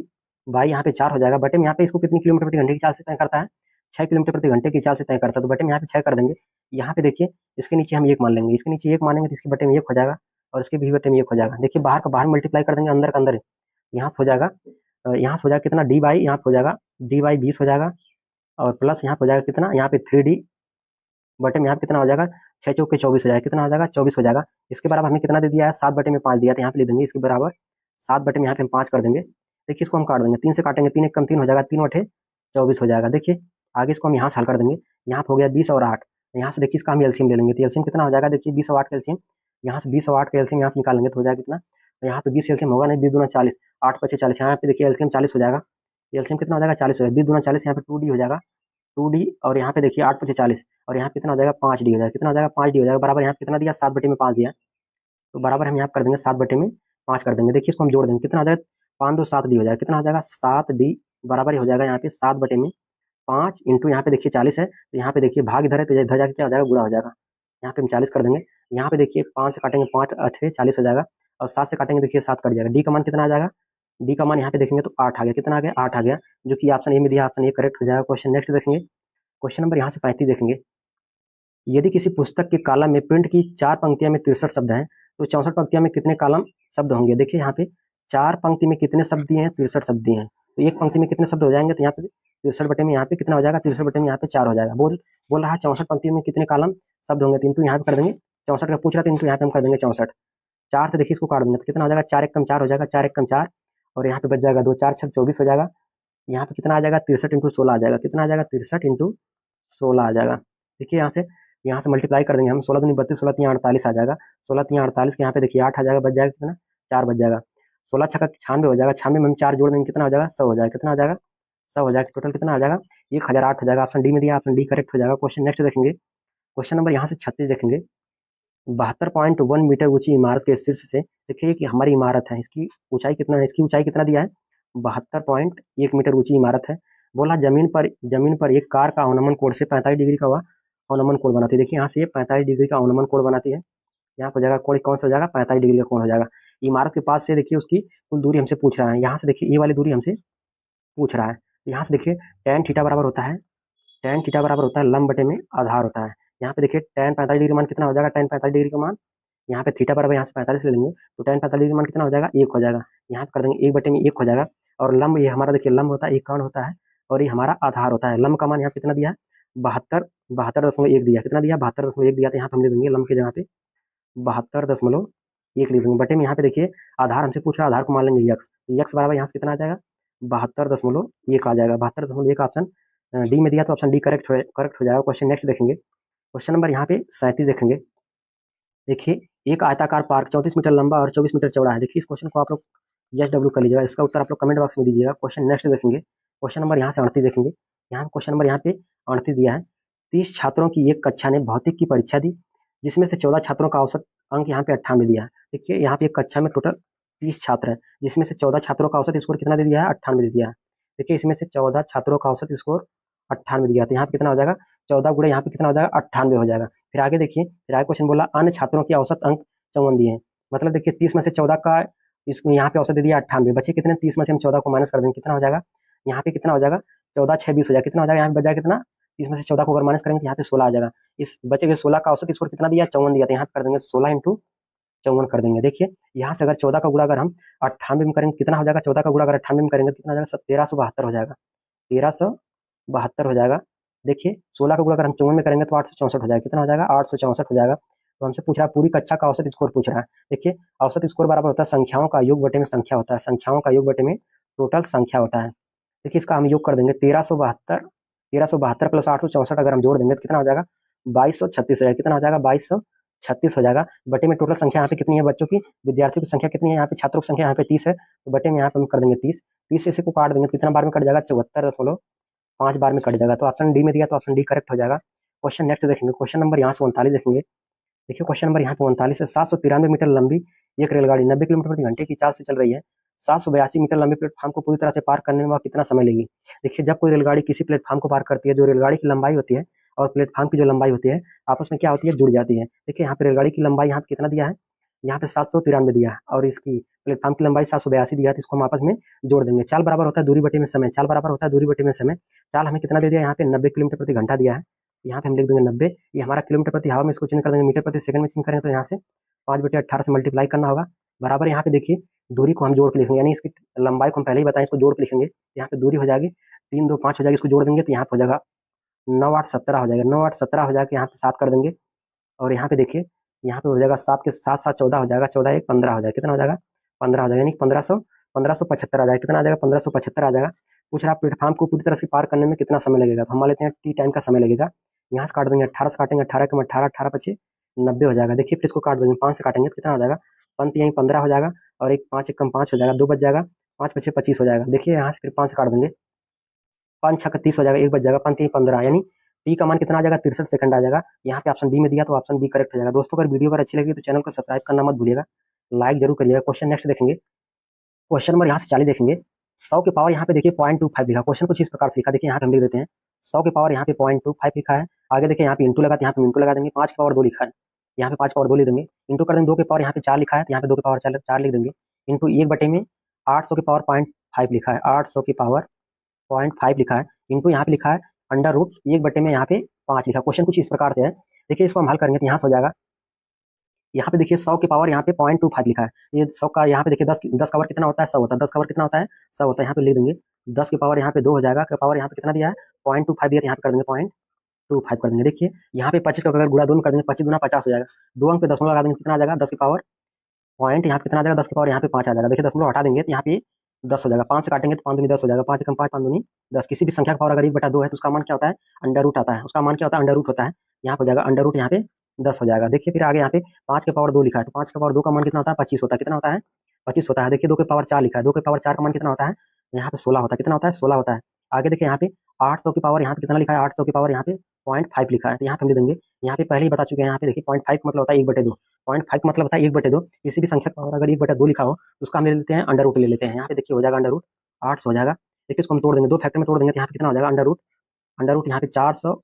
यहाँ पे 4 हो जाएगा, बटे में यहाँ पे इसको कितनी किलोमीटर प्रति घंटे की चाल से तय करता है, 6 किलोमीटर प्रति घंटे की चाल से तय करता है, तो बटे में यहाँ पे 6 कर देंगे। यहाँ पे देखिए इसके नीचे हम 1 मान लेंगे, इसके नीचे 1 मानेंगे तो इसके बटे में 1 हो जाएगा और इसके भी बटे में 1 हो जाएगा। देखिए बाहर का बाहर मल्टीप्लाई कर देंगे, अंदर का अंदर, यहाँ से हो जाएगा यहाँ से हो जाएगा कितना D/, यहाँ पे हो जाएगा D/20 हो जाएगा और प्लस यहाँ पे हो जाएगा कितना, यहाँ पे 3D बटे में यहाँ पे कितना हो जाएगा, 6 चौके 24 हो जाएगा, कितना हो जाएगा 24 हो जाएगा। इसके बराबर हमें कितना दे दिया है, 7/5 दिया, तो यहाँ पे ले देंगे इसके बराबर 7 में यहाँ पे हम 5 कर देंगे। देखिए इसको हम काट देंगे, 3 से काटेंगे, 3 एक कम 3 हो जाएगा, 3 बटे 24 हो जाएगा। देखिए आगे इसको हम यहाँ से हल कर देंगे, यहाँ पे हो गया 20 और 8, यहाँ से देखिए इसका हम एलसीएम ले लेंगे, तो एलसीएम कितना हो जाएगा, देखिए 20 और 8 का एलसीएम, यहाँ से 20 और 8 का एलसीएम यहाँ से निकालेंगे तो हो जाएगा कितना, यहाँ तो 20 एलसीएम होगा नहीं, 20 दूना 40, 8 पचे 40, यहाँ पे देखिए एलसीएम 40 हो जाएगा, एलसीएम कितना हो जाएगा 40 हो जाएगा, 20 दूना 40, यहाँ पे 2D हो जाएगा, 2D और यहाँ पे देखिए 8 पचे 40 और यहाँ पे कितना हो जाएगा 5D हो जाएगा, कितना हो जाएगा 5D हो जाएगा, बराबर यहाँ पे कितना दिया 7/5 दिया, तो बराबर हम यहाँ कर देंगे 7/5 कर देंगे। देखिए इसको हम जोड़ देंगे, कितना हो जाएगा 5 2 7D हो जाएगा, कितना हो जाएगा 7D बराबर ही हो जाएगा यहाँ पे 7/5 इंटू यहाँ पे देखिए 40 है, तो यहाँ पे देखिए भाग इधर है तो इधर जाके क्या हो जाएगा गुणा हो जाएगा, यहाँ पे हम 40 कर देंगे। यहाँ पे देखिए 5 से काटेंगे 5 8 40 हो जाएगा और 7 से काटेंगे देखिए 7 कट जाएगा। डी का मान कितना आ जाएगा, डी का मान यहाँ पे देखेंगे तो 8 आ गया, कितना आ गया 8 आ गया, जो कि ऑप्शन ए में दिया, ऑप्शन ए करेक्ट हो जाएगा। क्वेश्चन नेक्स्ट देखेंगे, क्वेश्चन नंबर यहाँ से 35 देखेंगे। यदि किसी पुस्तक के कॉलम में प्रिंट की 4 पंक्तियां में 63 शब्द हैं तो 64 पंक्तियां में कितने कॉलम शब्द होंगे। देखिए यहाँ पे 4 पंक्ति में कितने शब्द दिए हैं, 63 शब्द दिए हैं, तो एक पंक्ति में कितने शब्द हो जाएंगे, तो यहाँ पे 63 बटे में यहाँ पे कितना हो जाएगा, 63 बटे में यहाँ पे 4 हो जाएगा। बोल रहा है 64 पंक्ति में कितने कॉलम शब्द होंगे, तो इंटू यहाँ पे कर देंगे, 64 का पूछ रहा था, इंटू यहाँ पे हम कर देंगे 64, 4 से देखिए इसको काट देंगे तो कितना हो जाएगा 4 एक कम 4 हो जाएगा, 4 एक कम 4 और यहाँ पे बच जाएगा 2 4 6 24 हो जाएगा। यहाँ पे कितना आ जाएगा 63 इंटू 16 आ जाएगा, कितना आ जाएगा 63 इंटू 16 आ जाएगा। देखिए यहाँ से मल्टीप्लाई कर देंगे हम, 16 दूनी 32, 16 3 48 आ जाएगा, 16 3 48 के यहाँ पे देखिए 8 आ जाएगा, बच जाएगा कितना 4 बच जाएगा, 16 छक्का 96 हो जाएगा, 96 में हम 4 जोड़ देंगे कितना हो जाएगा 100 हो जाएगा, कितना हो जाएगा 100 हो जाएगा, टोटल कितना आ जाएगा 1008 हो जाएगा। ऑप्शन डी में दिया, ऑप्शन डी करेक्ट हो जाएगा। क्वेश्चन नेक्स्ट देखेंगे, क्वेश्चन नंबर यहाँ से 36 देखेंगे। 72.1 मीटर ऊंची इमारत के शीर्ष से देखिए कि हमारी इमारत है, इसकी ऊंचाई कितना है, इसकी ऊंचाई कितना दिया है 72.1 मीटर ऊंची इमारत है। बोला जमीन पर एक कार का अवनमन कोण से 45 डिग्री का हुआ अवनमन कोण बनाती है। देखिए यहाँ से ये 45 डिग्री का अवनमन कोण बनाती है, यहाँ पर हो जाएगा कोण कौन सा हो जाएगा 45 डिग्री का कोण हो जाएगा। इमारत के पास से देखिए उसकी कुल दूरी हमसे पूछ रहा है, यहाँ से देखिए ये वाली दूरी हमसे पूछ रहा है, यहाँ से देखिए tan थीटा बराबर होता है, tan थीटा बराबर होता है लंब बटे में आधार होता है। यहाँ पे देखिए tan 45 डिग्री मान कितना हो जाएगा, tan 45 डिग्री का मान यहाँ पे थीटा बराबर यहाँ से 45 ले लेंगे तो tan 45 डिग्री मान कितना हो जाएगा 1 हो जाएगा, यहाँ पे कर देंगे 1 बटे में 1 हो जाएगा। और लंब ये हमारा देखिए लंब होता है, एक कोण होता है और ये हमारा आधार होता है। लंब का मान यहाँ कितना दिया 72.1 दिया, कितना दिया 72.1 दिया, तो यहाँ पे हम ले देंगे लंब के जगह पे 72.1 ले देंगे, बटे में यहाँ पे देखिए आधार हमसे पूछ रहा है, आधार को मान लेंगे यक्स, यक्स बराबर यहाँ से कितना आ जाएगा 72.1 आ जाएगा, 72.1 ऑप्शन डी में दिया, तो ऑप्शन डी करेक्ट हो जाएगा। क्वेश्चन नेक्स्ट देखेंगे, क्वेश्चन नंबर यहाँ पे 37 देखेंगे। देखिए एक आयताकार पार्क 34 मीटर लंबा और 24 मीटर चौड़ा है। देखिए इस क्वेश्चन को आप लोग यस डब्ल्यू कर लीजिएगा, इसका उत्तर आप लोग कमेंट बॉक्स में दीजिएगा। क्वेश्चन नेक्स्ट देखेंगे, क्वेश्चन नंबर यहाँ से 38 देखेंगे। यहाँ क्वेश्चन नंबर यहाँ पे 38 दिया है, 30 छात्रों की एक कक्षा ने भौतिक की परीक्षा दी जिसमें से 14 छात्रों का औसत अंक यहाँ पे 98 दिया है। देखिए यहाँ पे एक कक्षा में टोटल 30 छात्र हैं जिसमें से 14 छात्रों का औसत स्कोर कितना दे दिया है 98 दे दिया है। देखिए इसमें से 14 छात्रों का औसत स्कोर 98 दिया, तो यहाँ पे कितना हो जाएगा 14 गुणे यहाँ पे कितना हो जाएगा 98 हो जाएगा। फिर आगे देखिए, फिर आगे क्वेश्चन बोला अन्य छात्रों की औसत अंक 54 दिए हैं, मतलब देखिए 30 में से 14 का इसको यहाँ पे औसत दे दिया 98, बचे कितने 30 में से हम 14 को माइनस कर देंगे, कितना हो जाएगा यहाँ पे कितना हो जाएगा 14 6 20 हो जाएगा, कितना हो जाएगा यहाँ पे बचा कितना 30 में से 14 को अगर माइनस करेंगे तो यहाँ पे 16 आ जाएगा। इस बचे हुए 16 का औसत स्कोर कितना दिया 54 दिया, तो यहाँ पे कर देंगे 16 इंटू 54 कर देंगे। देखिए यहाँ से अगर 14 का गुणा अगर हम 98 में करेंगे कितना हो जाएगा, 14 का गुणा अगर 98 में करेंगे कितना हो जाएगा 1372 हो जाएगा, 1372 हो जाएगा। देखिए 16 का गुणा अगर हम 54 में करेंगे तो 864 हो जाएगा, कितना हो जाएगा 864 हो जाएगा। तो हमसे पूछ रहा है पूरी कक्षा का औसत स्कोर पूछ रहा है। देखिए औसत स्कोर बराबर होता है संख्याओं का योग बटे में संख्या होता है, संख्याओं का योग बटे में टोटल संख्या होता है। देखिए इसका हम योग कर देंगे 1372 प्लस 864 अगर हम जोड़ देंगे तो कितना हो जाएगा 2236 हो जाएगा, कितना हो जाएगा 2236 हो जाएगा। बटे में टोटल संख्या यहाँ पे कितनी है बच्चों की, विद्यार्थियों की संख्या कितनी है, यहाँ पे छात्रों की संख्या यहाँ पे 30 है, तो बटे में यहाँ पे हम कर देंगे 30 से इसी को काट देंगे तो कितना बार में कट जाएगा 74.5 बार में कट जाएगा। तो ऑप्शन डी में दिया, तो ऑप्शन डी करेक्ट हो जाएगा। क्वेश्चन नेक्स्ट देखेंगे, क्वेश्चन नंबर यहाँ से 39 देखेंगे। देखिए क्वेश्चन नंबर यहाँ पे 39 है, 793 मीटर लंबी एक रेलगाड़ी 90 किलोमीटर प्रति घंटे की चाल से चल रही है, 782 मीटर लंबे प्लेटफॉर्म को पूरी तरह से पार करने में वह कितना समय लेगी। देखिए जब कोई रेलगाड़ी किसी प्लेटफॉर्म को पार करती है, जो रेलगाड़ी की लंबाई होती है और प्लेटफॉर्म की जो लंबाई होती है आपस में क्या होती है जुड़ जाती है। देखिए यहाँ पे रेलगाड़ी की लंबाई यहाँ पे कितना दिया है यहाँ पे 793 दिया है और इसकी प्लेटफॉर्म की लंबाई 782 दिया है, तो इसको हम आपस में जोड़ देंगे। चाल बराबर होता है दूरी बटे में समय, चाल बराबर होता है दूरी बटे में समय। चाल हमें कितना दे दिया, यहाँ पे 90 किलोमीटर प्रति घंटा दिया है, यहाँ पे हम लिख देंगे 90। ये हमारा किलोमीटर प्रति हावर में, इसको चेंज कर देंगे मीटर प्रति सेकंड में चेंज करेंगे, तो यहाँ से 5/18 से मल्टीप्लाई करना होगा। बराबर यहाँ पे देखिए दूरी को हम जोड़ के लिखेंगे, यानी इसकी लंबाई को हम पहले ही बताएं, इसको जोड़ के लिखेंगे। यहाँ पे दूरी हो जाएगी 3 2 5 हो जाएगी, इसको जोड़ देंगे तो यहाँ पे हो जाएगा 9 8 17 हो जाएगा। 9 8 17 हो जाएगा, यहाँ पे 7 कर देंगे और यहाँ पे देखिए यहाँ पे हो जाएगा 7 के 7 7 14 हो जाएगा, 14 1 15 हो जाएगा। कितना हो जाएगा 15 हो जाएगा, यानी 1575 आ जाएगा। कितना आ जाएगा 1575 आ जाएगा। पूछ रहा प्लेटफॉर्म को पूरी तरह से पार करने में कितना समय लगेगा, तो हम मान लेते हैं टी टाइम का समय लगेगा। यहाँ से काट देंगे 18 से काटेंगे, 18 कम 18 18 पचे 90 हो जाएगा। देखिए फिर इसको काट देंगे 5 से काटेंगे तो कितना हो जाएगा, पंत यहीं 15 हो जाएगा और एक 5 1 कम 5 हो जाएगा, 2 बच जाएगा, 5 पचे 25 हो जाएगा। देखिए यहाँ से फिर 5 से काट देंगे, 5 6 30 हो जाएगा, 1 बच जाएगा, पंत यहीं 15, यानी टी का मान कितना आ जाएगा 63 सेकंड आ जाएगा। यहाँ पे ऑप्शन बी में दिया तो ऑप्शन बी करेक्ट हो जाएगा। दोस्तों अगर वीडियो अगर अच्छी लगी तो चैनल को सब्सक्राइब करना मत भूलिएगा, लाइक जरूर करिएगा। क्वेश्चन नेक्स्ट देखेंगे, क्वेश्चन नंबर यहाँ से 40 देखेंगे। 100 के पावर यहाँ पे देखिए 0.25 लिखा, क्वेश्चन कुछ इस प्रकार से लिखा, देखिए यहाँ पे हम लिख देते हैं 100 के पावर यहाँ पे 0.25 लिखा है। आगे देखिए यहाँ पे इंटू लगा, यहाँ पे इंटू लगा देंगे। 5 के पावर 2 लिखा है, यहाँ पे 5 पावर 2 लिख देंगे। इंटू कर देंगे 2 के पावर यहाँ पे 4 लिखा है, तो यहाँ पे 2 के पावर 4 लिख देंगे। इंटू 1 बटे में 800 के पावर 0.5 लिखा है, 800 की पावर 0.5 लिखा है। इंटू यहाँ पे लिखा है अंडर रूट 1 बटे में यहाँ पे 5 लिखा। क्वेश्चन कुछ इस प्रकार से है, देखिए इसको हम हल करेंगे तो यहाँ से हो जाएगा, यहाँ पे देखिए 100 की पावर यहाँ पे 0.25 लिखा है। ये 100 का यहाँ पे देखिए 10 कवर कितना होता है 100 होता है, 10 कवर कितना होता है 100 होता है। यहाँ पे लिख देंगे 10 की पावर यहाँ पे 2 हो जाएगा, का पावर यहाँ पे कितना दिया है 0.25 दिया, यहाँ पे कर देंगे 0.25 कर देंगे। देखिए यहाँ पे 25 का अगर गुणा 2 में कर देंगे, 25 गुना 50 हो जाएगा। 2 अंक पे दशमलव लगा देंगे, कितना आ जाएगा 10 की पावर पॉइंट यहाँ पे कितना आ जाएगा 10 की पावर यहाँ पे 5 आ जाएगा। देखिए दशमलव हटा देंगे तो यहाँ पे 10 हो जाएगा। 5 से काटेंगे तो 5 दूनी 10 हो जाएगा, 5 कम 5 5 दूनी 10। किसी भी संख्या का पावर अगर 1/2 है तो उसका मान क्या होता है अंडर रूट आता है, उसका मान क्या होता है अंडर रूट होता है। यहाँ पे हो जाएगा अंडर रूट यहाँ पे 10 हो जाएगा। देखिए फिर आगे यहाँ पे 5 के पावर 2 लिखा है, तो 5 के पावर 2 का मान कितना होता है 25 होता है। कितना होता है 25 होता है। देखिए 2 के पावर 4 लिखा है, 2 के पावर 4 का मान कितना होता है यहाँ पे 16 होता है। कितना होता है 16 होता है। आगे देखिए यहाँ पे 800 की पावर यहाँ पे कितना लिखा है 800 की पावर यहाँ पे 0.5 लिखा है, तो यहाँ पे हम दे देंगे। यहाँ पे पहले ही बता चुके हैं, यहाँ पे देखिए 0.5 मतलब होता है 1/2, 0.5 मतलब होता है 1/2। किसी भी संख्या का पावर अगर 1/2 लिखा हो तो उसका हम ले लेते हैं अंडर रूट ले लेते हैं। यहाँ पे देखिए हो जाएगा अंडर रूट 800 हो जाएगा। देखिए इसको हम तोड़ देंगे, 2 फैक्टर में तोड़ देंगे तो यहाँ पे कितना हो जाएगा अंडर रूट यहाँ पे 400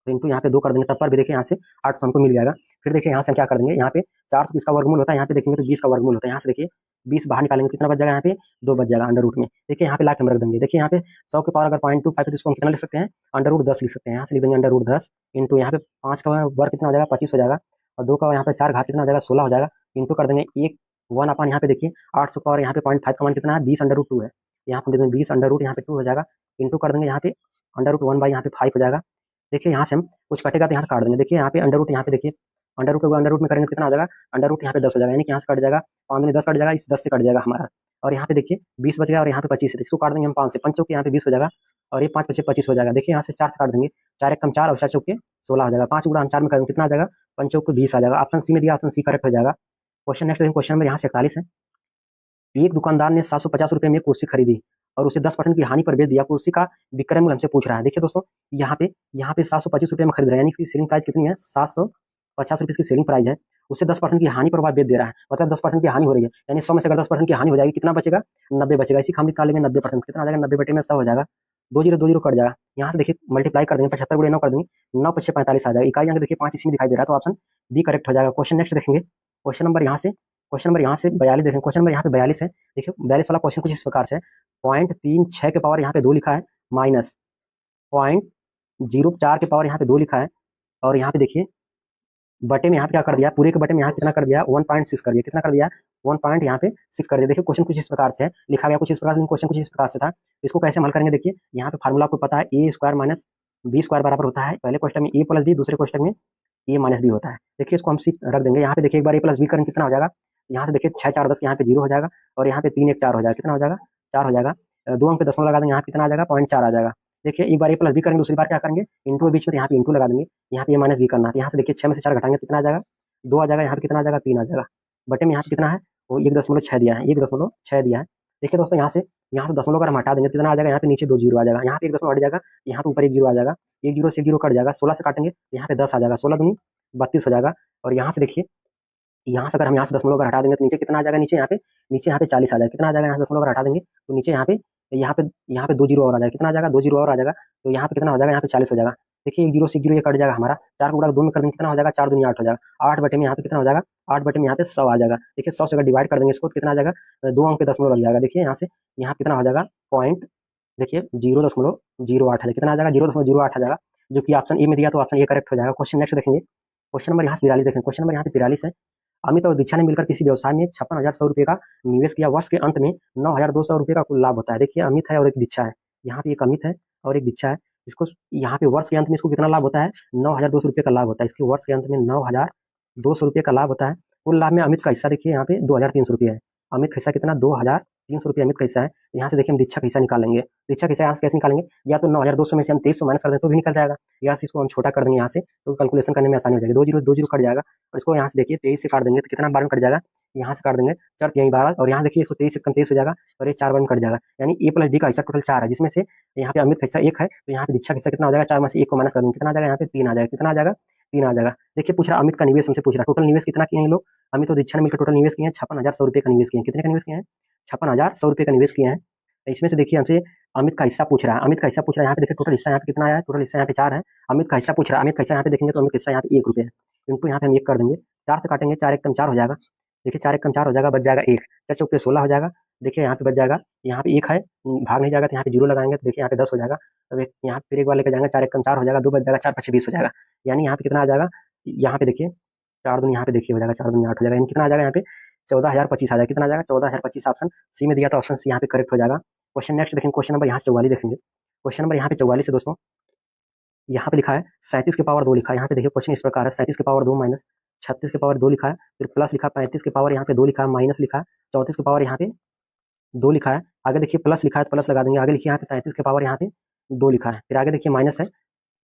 इंटू यहाँ पे 2 कर देंगे, तब पर भी देखिए यहाँ से 800 हमको मिल जाएगा। फिर देखिए यहाँ से हम क्या कर देंगे, यहाँ पे 400 किसका वर्गमूल होता है, यहाँ पे देखेंगे तो 20 का वर्गमूल होता है। यहाँ से देखिए 20 बाहर निकालेंगे कितना बच जाएगा, यहाँ पे 2 बच जाएगा अंडर रूट में। देखिए यहाँ पे ला के हम रख देंगे। देखिए यहाँ पे 100 के पावर अगर 0.25 तो इसको हम कितना लिख सकते हैं अंडर रूट 10 लिख सकते हैं। यहाँ से लिख देंगे अंडर रूट 10 इंटू यहाँ पे 5 का वर्ग कितना हो जाएगा 25 हो जाएगा, और 2 का यहाँ पे 4 घात कितना हो जाएगा 16 हो जाएगा। इंटू कर देंगे 1 अपन यहाँ पे देखिए 800 का और यहाँ पे 0.5 का मान कितना है 20 अंडर रूट 2 है। यहाँ पे देखेंगे 20 अंडर रूट यहाँ पे 2 हो जाएगा। इंटू कर देंगे यहाँ पे अंडर रूट 1 बाई यहाँ पे 5 हो जाएगा। देखिए यहाँ से हम कुछ कटेगा तो यहाँ से काट देंगे। देखिए यहाँ पे अंडर रूट यहाँ पे देखिए अंडर रूट में करेंगे तो कितना हो जाएगा अंडर रूट यहाँ पे 10 हो जाएगा, यानी कि यहाँ से कट जाएगा 5 में 10 कट जाएगा, इस 10 से कट जाएगा हमारा। और यहाँ पे देखिए 20 बच गया और यहाँ पे 25 है, इसको काट देंगे हम 5 से, 5 चौके यहाँ पे 20 हो जाएगा और ये 5 पचे 25 हो जाएगा। देखिए यहाँ से 4 से काट देंगे, 4 एक कम 4 और 4 चौके 16 हो जाएगा। 5 गुणा हम 4 में करेंगे कितना आ जाएगा 5 चौके 20 आ जाएगा। ऑप्शन सी में दिया, ऑप्शन सी करेक्ट हो जाएगा। क्वेश्चन नेक्स्ट क्वेश्चन नंबर यहाँ से 41 है। एक दुकानदार ने 750 रुपये में कुर्सी खरीदी और उसे 10% की हानि पर बेच दिया। कुर्सी का विक्रय मूल्य हमसे पूछ रहा है। देखिए दोस्तों यहाँ पे 725 रुपये में खरीद रहे हैं, यानी इसकी सेलिंग प्राइस कितनी है 750 रुपये की सेलिंग प्राइस है। उसे 10% की हानि पर वह बेच दे रहा है, मतलब 10% की हानि हो रही है, यानी 100 में से अगर 10% की हानि हो जाएगी कितना बचेगा 90 बचेगा। इसी हम निकाल लेंगे 90%, कितना आ जाएगा 90 बटे में 100 हो जाएगा। 2 जीरो 2 जीरो कट जाएगा। यहाँ से देखिए मल्टीप्लाई कर देंगे 75 गुणे 9 कर देंगे, 9 पचे 45 आ जाएगा। इकाई यहाँ देखिए 5 इसी में दिखाई दे रहा है, तो ऑप्शन बी करेक्ट हो जाएगा। क्वेश्चन नेक्स्ट देखेंगे, क्वेश्चन नंबर यहाँ से 42 देखें। क्वेश्चन नंबर यहाँ पे 42 है। देखिए 42 वाला क्वेश्चन कुछ इस प्रकार से है, 0.36 के पावर यहाँ पे 2 लिखा है माइनस 0.04 के पावर यहाँ पे 2 लिखा है, और यहाँ पे देखिए बटे में यहाँ पे क्या कर दिया, पूरे के बटे में यहाँ कितना कर दिया 1.6 कर दिया। कितना कर दिया 1 पॉइंट यहाँ पे 6 कर दिया। देखिए क्वेश्चन कुछ इस प्रकार से है, लिखा गया कुछ इस प्रकार से, क्वेश्चन कुछ इस प्रकार से था। इसको कैसे हल करेंगे, देखिए यहाँ पे फार्मूला आपको पता है ए स्क्वायर माइनस बी स्क्वायर बराबर होता है। पहले क्वेश्चन में ए प्लस बी, दूसरे क्वेश्चन में ए माइनस बी होता है। देखिए इसको हम सी रख देंगे। यहाँ पे देखिए एक बार ए प्लस बी करेंगे कितना हो जाएगा, यहाँ से देखिए 6 4 10 यहाँ पे 0 हो जाएगा, और यहाँ पे 3 1 4 हो जाएगा। कितना हो जाएगा 4 हो जाएगा। 2 अंक पे दशमलव लगा देंगे, यहाँ पे कितना आ जाएगा 0.4 आ जाएगा। देखिए एक बार ए प्लस बी करेंगे, दूसरी बार क्या करेंगे इंटू बीच में, यहाँ पे इंटू लगा देंगे, यहाँ पे ए माइनस बी करना है। यहाँ से देखिए 6 में से 4 घटाएंगे कितना आ जाएगा 2 आ जाएगा। यहाँ पे कितना आ जाएगा 3 आ जाएगा। बटे में यहाँ पे कितना है वो 1.6 दिया है, 1.6 दिया है। देखिए दोस्तों यहाँ से दशमलव अगर हम हटा देंगे कितना आ जाएगा, यहाँ पे नीचे 2 जीरो आ जाएगा, यहाँ पे 1 दशमलव हट जाएगा, यहाँ पे ऊपर 1 जीरो आ जाएगा। 1 जीरो से 1 जीरो कट जाएगा, 16 से काटेंगे यहाँ पे 10 आ जाएगा, 16 दूनी 32 हो जाएगा। और यहाँ से देखिए यहाँ से अगर हम यहाँ से दशमलव अगर हटा देंगे तो नीचे कितना आ जाएगा, नीचे यहाँ पे 40 आ जाएगा। कितना आ जाएगा, यहाँ से दशमलव अगर हटा देंगे तो नीचे यहाँ पे 2 जीरो और आ जाएगा। कितना आ जाएगा 2 जीरो और आ जाएगा, तो यहाँ पे कितना हो जाएगा यहाँ पे 40 हो जाएगा। देखिए 1 जीरो से 1 जीरो ये कट जाएगा हमारा, 4 को गुणा 2 में कर देंगे कितना हो जाएगा, 4 दूनी 8 हो जाएगा, 8 बटे में यहाँ पे कितना हो जाएगा, 8 बटे में यहाँ पे 100 आ जाएगा। देखिए 100 से अगर डिवाइड कर देंगे इसको तो कितना आ जाएगा, 2 अंक पे दशमलव लग जाएगा। देखिए यहाँ से यहाँ कितना हो जाएगा पॉइंट, देखिए 0.08 आ जाएगा, कितना आ जाएगा 0.08 आ जाएगा, जो कि ऑप्शन ए में दिया तो ऑप्शन ए करेक्ट हो जाएगा। क्वेश्चन नेक्स्ट देखेंगे, क्वेश्चन नंबर यहाँ से 43 देखेंगे, क्वेश्चन नंबर यहाँ पे 43 है। अमित और दीक्षा ने मिलकर किसी व्यवसाय में 56,100 रुपये का निवेश किया, वर्ष के अंत में 9,200 रुपये का कुल लाभ होता है। देखिए अमित है और एक दीक्षा है, यहाँ पे एक अमित है और एक दीक्षा है, इसको यहाँ पे वर्ष के अंत में इसको कितना लाभ होता है, 9,200 रुपये का लाभ होता है, इसके वर्ष के अंत में 9,200 रुपये का लाभ होता है। कुल लाभ में अमित का हिस्सा देखिए यहाँ पे 2,300 रुपये है, अमित का हिस्सा कितना 2,300 रुपये अमित का हिस्सा है। यहाँ से देखिए हम दीक्षा का हिस्सा निकालेंगे, दीक्षा का हिस्सा यहाँ से कैसे निकालेंगे, या तो 9,200 में से हम 2300 माइनस कर दें तो भी निकल जाएगा, या से इसको हम छोटा कर देंगे यहाँ से तो कैलकुलेशन करने में आसानी हो जाएगी। 2 जीरो कट जाएगा और इसको यहाँ से देखिए 23 से काट देंगे तो कितना बार में कट जाएगा, यहाँ से काट देंगे 4 3 12 और यहाँ देखिए इसको 23 से कम 23 हो जाएगा और ये 4 बार में कट जाएगा, यानी ए प्लस डी का हिस्सा टोटल 4 है, जिसमें से यहाँ पे अमित का हिस्सा 1 है तो यहाँ पे दीक्षा का हिस्सा कितना हो जाएगा, 4 में से 1 को माइनस कर देंगे कितना आ जाएगा, यहाँ पे 3 आ जाएगा, कितना आ जाएगा 3 आ जाएगा। देखिए पूछ रहा अमित का निवेश हमसे पूछ रहा, टोटल निवेश कितना किए हैं लोग, अमित और दीक्षा ने मिलकर टोटल निवेश किए हैं 56,100 रुपये का निवेश किए हैं, कितने का निवेश किए हैं 56,100 रुपये का निवेश किए हैं। इसमें से देखिए हमसे अमित का हिस्सा पूछ रहा है, अमित का हिस्सा पूछ रहा है, यहाँ पे देखिए टोटल हिस्सा यहाँ पे कितना आया है, टोटल हिस्सा यहाँ पे 4 है, अमित का हिस्सा पूछ रहा है, अमित का हिस्सा यहाँ पे देखेंगे तो अमित का हिस्सा यहाँ पे 1 रुपये है, इनको यहाँ पे हम 1 कर देंगे, 4 से काटेंगे 4 1 कम 4 हो जाएगा, देखिए 4 1 कम 4 हो जाएगा, बच जाएगा 1, 4 चौके 16 हो जाएगा, देखिए यहाँ पे बच जाएगा, यहाँ पे 1 है भाग नहीं जाएगा तो यहाँ पे 0 लगाएंगे तो देखिए यहाँ पे 10 हो जाएगा, अब यहाँ पे फिर एक बार लेकर जाएंगे, 4 1 कम 4 हो जाएगा, 2 बच जाएगा, 4 5 20 हो जाएगा, यानी यहाँ पे कितना आ जाएगा, यहाँ पे देखिए 4 दूनी यहाँ पे देखिए हो जाएगा, 4 दूनी 8 हो जाएगा, यानी कितना आ जाएगा यहाँ पे 14,025 आ जाएगा, कितना आ जाएगा 14,025, ऑप्शन सी में दिया तो ऑप्शन सी यहाँ पे करेक्ट हो जाएगा। क्वेश्चन नेक्स्ट देखेंगे, क्वेश्चन नंबर यहाँ से 44 देखेंगे, क्वेश्चन नंबर यहाँ पे 44 है दोस्तों, यहाँ पे लिखा है 37 के पावर 2 लिखा है, यहाँ पे देखिए क्वेश्चन इस प्रकार है 37 के पावर 2 माइनस 36 के पावर 2 लिखा है, फिर प्लस लिखा 35 के पावर यहाँ पे 2 लिखा है, माइनस लिखा है 34 के पावर यहाँ पे 2 लिखा है, आगे देखिए प्लस लिखा है तो प्लस लगा देंगे, आगे लिखिए यहाँ पे 33 के पावर यहाँ पे 2 लिखा है, फिर आगे देखिए माइनस है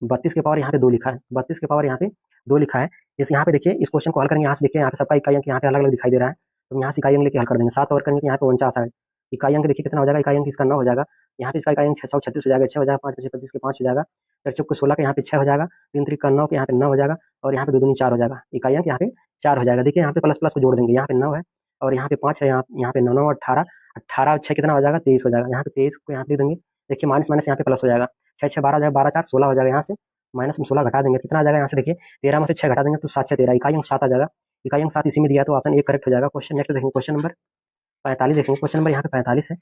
32 के पावर यहाँ पे 2 लिखा है, 32 के पावर यहाँ पे 2 लिखा है। इस यहाँ पे देखिए इस क्वेश्चन को हल करेंगे, यहाँ से देखिए यहाँ पे सबका इकाई अंक यहाँ पे अलग अलग दिखाई दे रहा है, तो यहाँ से इकाई अंक लेके हल कर देंगे, 7 और करेंगे तो यहाँ पे 49 है, इकाई अंक देखिए कितना हो जाएगा, इकाई अंक इसका 9 हो जाएगा, यहाँ पे इसका इकाई अंक 636 हो जाएगा, 6 हो जाएगा, 5 25 के 5 हो जाएगा, 4 चौके 16 के यहाँ पे 6 हो जाएगा, 3 3 का 9 के यहाँ पे 9 हो जाएगा और यहाँ पे 2 दूनी 4 हो जाएगा, इकाई अंक यहाँ पे 4 हो जाएगा। देखिए यहाँ पे प्लस प्लस को जोड़ देंगे, यहाँ पे 9 है और यहाँ पे 5 है, यहाँ पे 9 9 18 18 6 कितना हो जाएगा 23 हो जाएगा, यहाँ पे 23 को यहाँ पे देंगे, देखिए माइनस माइनस यहाँ पे प्लस हो जाएगा, 6 6 12 हो जाएगा, 12 4 16 हो जाएगा, यहाँ से माइनस में 16 घटा देंगे कितना आ जाएगा, यहाँ से देखिए 13 में से 6 घटा देंगे तो 7 6 13, इकाई अंक 7 आ जाएगा, इकाई अंक 7 इसी में दिया तो ऑप्शन ए करेक्ट हो जाएगा। क्वेश्चन नेक्स्ट देखेंगे, क्वेश्चन नंबर 45 देखेंगे, क्वेश्चन नंबर यहाँ पे 45 है,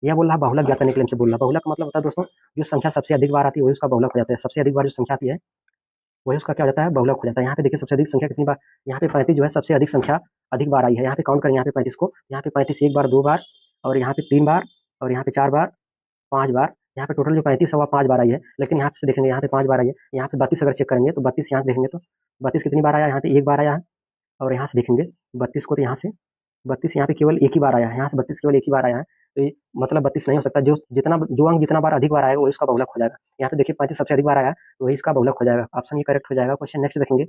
यह बोल रहा बहुलक ज्ञात करने के लिए हमसे बोल रहा, बहुलक का मतलब होता है दोस्तों जो संख्या सबसे अधिक बार आती है वही उसका बहुलक हो जाता है, सबसे अधिक बार जो संख्या आती है वही उसका क्या हो जाता है, बहुलक हो जाता है। यहाँ पे देखिए सबसे अधिक संख्या कितनी बार, यहाँ पे 35 जो है सबसे अधिक संख्या अधिक बार आई है, यहाँ पे काउंट करें यहाँ पे 35 को, यहाँ पे 35 एक बार 2 बार और यहाँ पे 3 बार और यहाँ पे 4 बार 5 बार, यहाँ पे टोटल जो 35 है वो 5 बार आई है, लेकिन यहाँ से देखेंगे यहाँ पे 5 बार आई है, यहाँ पे 32 अगर चेक करेंगे तो 32 यहाँ से देखेंगे तो 32 कितनी बार आया, यहाँ पे 1 बार आया है और यहाँ से देखेंगे 32 को तो यहाँ से 32 यहाँ पे केवल 1 ही बार आया है, यहाँ से 32 केवल 1 ही बार आया है, तो ये मतलब 32 नहीं हो सकता, जो अंक जितना बार अधिक बार आएगा वही इसका बहुलक हो जाएगा। यहाँ पे देखिए 35 सबसे अधिक बार आया है तो वही इसका बहुलक हो जाएगा, ऑप्शन ये करेक्ट हो जाएगा। क्वेश्चन नेक्स्ट देखेंगे,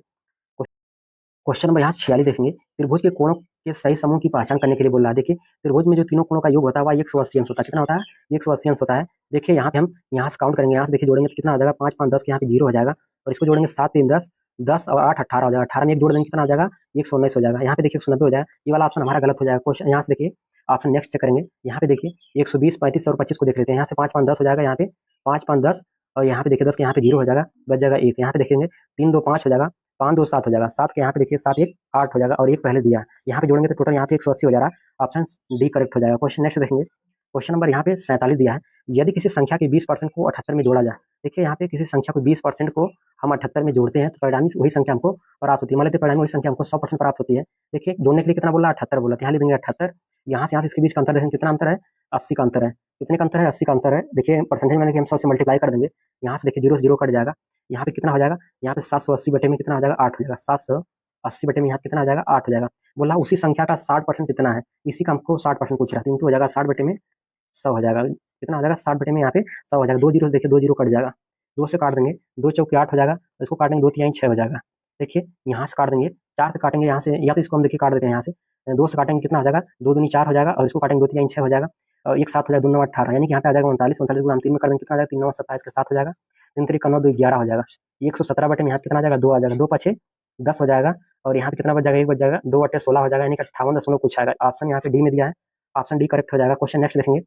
क्वेश्चन नंबर यहाँ से 46 देखेंगे, त्रिभुज के कोणों के सही समूह की पहचान करने के लिए बोल रहा है। देखिए त्रिभुज में जो तीनों कोणों का योग होता है वह 180 अंश होता है, कितना होता है 180 अंश होता है। देखिए यहाँ पे हम यहाँ से काउंट करेंगे, यहाँ से देखिए जोड़ेंगे तो कितना हो जाएगा 5 5 10 के यहाँ पे 0 हो जाएगा और इसको जोड़ेंगे 7 3 10 10 और 8 18 हो जाएगा, 18 में 1 जोड़ देंगे कितना हो जाएगा 119 हो जाएगा। यहाँ पे देखिए 190 हो जाएगा, ये वाला ऑप्शन हमारा गलत हो जाएगा। क्वेश्चन यहाँ से देखिए ऑप्शन नेक्स्ट चेक करेंगे, यहाँ पे देखिए 120 35 और 25 को देख लेते हैं, यहाँ से 5 5 10 हो जाएगा, यहाँ पे 5 5 10 और यहाँ पे देखिए 10 के यहाँ पे 0 हो जाएगा, बच जाएगा 1, यहाँ पे देखेंगे 3 2 5 हो जाएगा, 5 2 7 हो जाएगा, 7 के यहाँ पे देखिए 7 1 8 हो जाएगा और 1 पहले दिया है, यहाँ पे जोड़ेंगे तो टोटल यहाँ पे 180 हो जा रहा है, ऑप्शन डी करेक्ट हो जाएगा। क्वेश्चन नेक्स्ट देखेंगे, क्वेश्चन नंबर यहाँ पे 47 दिया है, यदि किसी संख्या के 20% को 78 में जोड़ा जाए। देखिए यहाँ पे किसी संख्या को 20% को हम 78 में जोड़ते हैं तो परिणामी वही संख्या हमको प्राप्त होती है, मान लेते हैं परिणामी वही संख्या हमको 100% प्राप्त होती है। देखिए जोड़ने के लिए कितना बोला 78 बोला, यहाँ लिख देंगे 78, यहाँ से इसके बीच का अंतर देखेंगे कितना अंतर है 80 का अंतर है, कितने का अंतर है 80 का अंतर है। देखिए परसेंटेज में हम 100 से मल्टीप्लाई कर देंगे, यहाँ से देखिए 0 से 0 कट जाएगा, यहाँ पे कितना हो जाएगा, यहाँ पे 780 बटे में कितना हो जाएगा 8 हो जाएगा, 780 बटे में यहाँ कितना आ जाएगा 8 हो जाएगा। बोला उसी संख्या का 60% कितना है, इसी का हमको 60% पूछ रहा है, तो इंटू हो जाएगा 60 बटे में 100 हो जाएगा, कितना हो जाएगा 60 बटे में यहाँ पे 100 हो जाएगा। 2 जीरो देखिए 2 जीरो कट जाएगा, 2 से काट देंगे 2 चौके 8 हो जाएगा, इसको काटेंगे 2 3 6 हो जाएगा। देखिए यहाँ से काट देंगे 4 से काटेंगे यहाँ से, या तो इसको हम देखिए काट देते हैं यहाँ से, 2 से काटेंगे कितना हो जाएगा 2 दूनी 4 हो जाएगा और इसको काटेंगे 2 3 6 हो जाएगा और 1 7 हो जाएगा 2 9 18, यानी कि यहाँ पे आ जाएगा 39 39 को हम 3 में कर देंगे कितना आ जाएगा 3 9 27 के 7 हो जाएगा, 3 3 का 9 2 11 हो जाएगा, 117 बटे में यहाँ कितना आ जाएगा 2 आ जाएगा, 2 5 10 हो जाएगा और यहाँ पे कितना बच जाएगा 1 बच जाएगा, 2 बटे 16 हो जाएगा, यानी कि 58 कुछ आएगा, ऑप्शन यहाँ पे डी में दिया है, ऑप्शन डी करेक्ट हो जाएगा। क्वेश्चन नेक्स्ट देखेंगे,